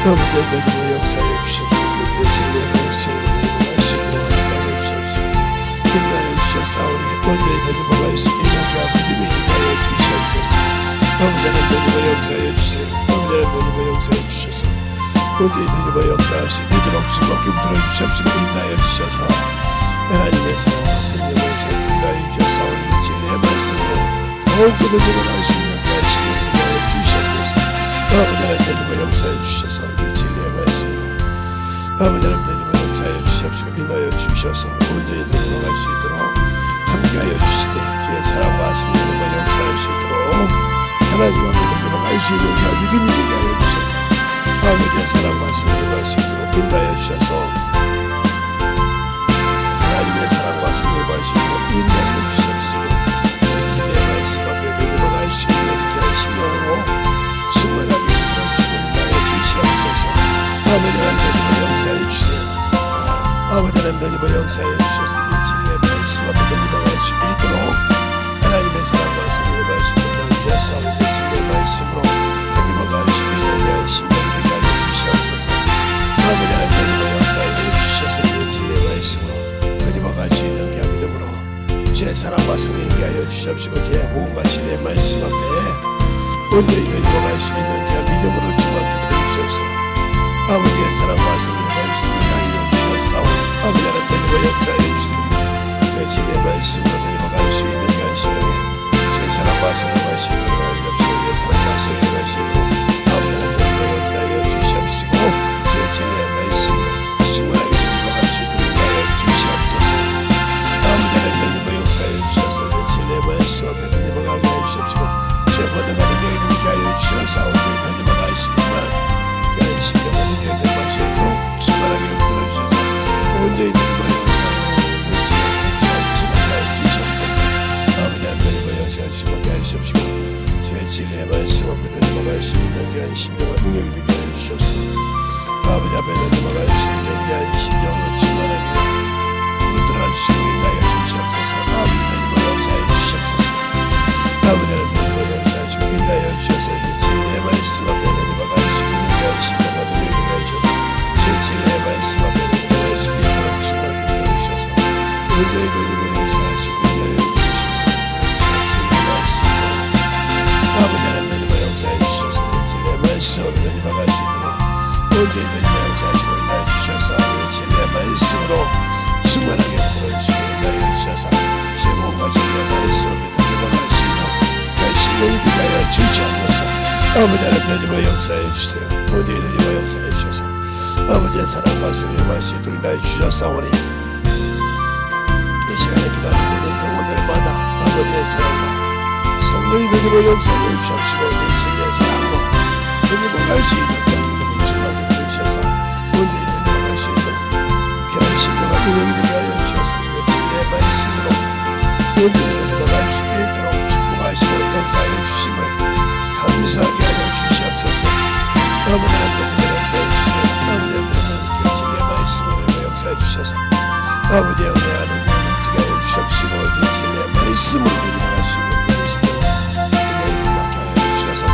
아버지 하나님의 역사에 주셔서 우리의 진리의 말씀으로 인도할 수 있도록 인도하여 주옵소서. 인도하여 주셔서 우리의 권대에 넘어갈 수 있는 자 믿음이 인도하여 주시옵소서. 아버지 하나님의 역사에 주세요. 아버지 하나님의 역사에 주셔서 권대에 넘어갈 역사할 수 있도록 주먹 힘들어 주시옵소서. 인도하여 주셔서 하나님의 사랑과 성령을 인도하여 주셔서 우리의 진리의 말씀으로 더욱더 넘어갈 수 있는 자 인도하여 주시옵소서. 아버지 하나님의 역사에 주셔서 우리의 진리의 말씀으로 아버지 하나님의 역사에 주시옵소서. 인도하여 주셔서 온전히 넘어갈 수 있도록 함께하여 주시되 주의 사랑과 성령의 역사할 수 있도록 하나님과 넘어갈 수 있는 자 믿음이 되게 하여 주셔서 아버지의 사랑과 성령을 할 수 있도록 인도하여 주셔서 하나님의 사랑과 성령을 할 수 있도록 인도하여 주시옵소서. 진리의 말씀 앞에 넘어갈 수 있는 그런 심령으로 충만하게 인도하여 주시옵소서. 아버지 하나님의 역사해 주세요. 아버지 하나님의 역사해 주셔서 이 진리의 말씀 앞에 넘어갈 수 있도록 하나님의 사랑과 성령을 할 수 있도록 주셔서 이 진리의 말씀으로 넘어갈 수 있는 그런 심령이 되게 하여 주시옵소서. 아버지 하나님의 역사해 주셔서 이 진리의 말씀으로 넘어갈 수 있는 그런 믿음으로 제 사랑과 성령께 하여 주시옵시고 제 보험과 진리의 말씀 앞에 온전히 넘어갈 수 있는 그런 믿음으로 충만하게 주옵소서. 아버지의 사랑과 성령의 말씀을 하여 주셨사오니 아버지 하나님의 역사해 주시옵소서. 제 진리의 말씀으로 넘어갈 수 있는 그런 시간에 제 사랑과 성령의 말씀을 하여 주옵소서. 제 사랑과 성령의 말씀으로 아버지 하나님의 역사해 주시옵시고 제 진리의 말씀으로 충만하게 넘어갈 수 있도록 하여 주시옵소서. 아버지 하나님의 역사해 주셔서 내 진리의 말씀 앞에 넘어가게 하여 주시옵시고 제 모든 것을 내게 하여 주셔사오니 넘어갈 수 있는 그런 심령을 내게 마시고 충만하게 풀어주셔서 온전히 넘어갈 아버지 하나님의 역사해 주시옵시고 제 진리의 말씀 앞에 넘어갈 수 있는 그런 심령과 능력이 되게 하여 주셔서 아버지 앞에 넘어갈 수 있는 그런 심령으로 충만하게 붙들어 주시고 인하여 주시옵소서. 아버지 하나님의 역사해 주시옵소서. 아버지 하나님의 역사하시고 인하여 주셔서 이 진리의 말씀 앞에 넘어갈 수 있는 그런 심령과 능력이 되게 하여 주셔서 제 진리의 말씀 앞에 넘어갈 수 있도록 충만하게 붙들어 주셔서 온전히 하나님의 역사하시고 인하여 주시옵소서. 아버지 하나님의 역사해 주셔서 진리의 말씀으로 넘어갈 수 있도록 온전히 하나님의 역사하시고 인하여 주셔서 진리의 말씀으로 충만하게 풀어주시고 인하여 주셔서 제 몸과 진리의 말씀으로 넘어갈 수 있는 신령이 되게 하여 주시옵소서. 아버지 하나님의 역사해 주세요. 온전히 하나님의 역사해 주셔서 아버지의 사랑과 성령의 말씀을 인하여 주셨사오니 이 시간에 기다리는 모든 영혼들마다 아버지의 사랑과 성령이 되기로 역사해 주시옵시고 이 진리의 사랑으로 넘어갈 수 있는 믿음을 충만하게 해주셔서 온전히 넘어갈 수 있는 귀한 신령과 능력이 되게 하여 주셔서 진리의 말씀으로 온전히 넘어갈 수 있도록 축복하시고 역사해 주심을 감사하게 하여 주시옵소서. 아버지 하나님의 역사해 주세요. 아버지 하나님의 진리의 말씀으로 역사해 주셔서 아버지의 은혜하는 은혜가 하여 주시옵시고 진리의 말씀으로 넘어갈 수 있는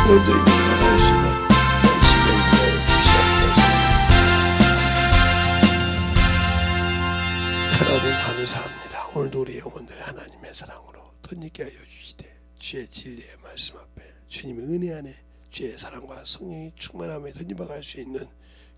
온전히 넘어갈 수 있는 신령이 되어 주시옵소서. 하나님 감사합니다. 오늘도 우리 영혼들 하나님의 사랑으로 덧입게 하여 주시되 주의 진리의 말씀 앞에 주님의 은혜 안에 주의 사랑과 성령이 충만함에 덧입어갈 수 있는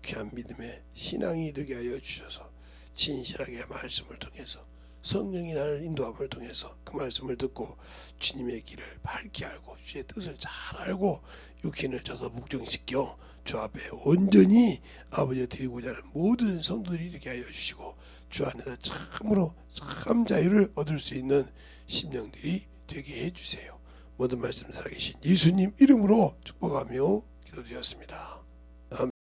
귀한 믿음의 신앙이 되게 하여 주셔서 진실하게 말씀을 통해서 성령이 나를 인도함을 통해서 그 말씀을 듣고 주님의 길을 밝게 알고 주의 뜻을 잘 알고 육신을 져서 묵정시켜 주 앞에 온전히 아버지가 드리고자 하는 모든 성도들이 이렇게 하여 주시고 주 안에서 참으로 참 자유를 얻을 수 있는 심령들이 되게 해주세요. 모든 말씀 살아계신 예수님 이름으로 축복하며 기도드렸습니다.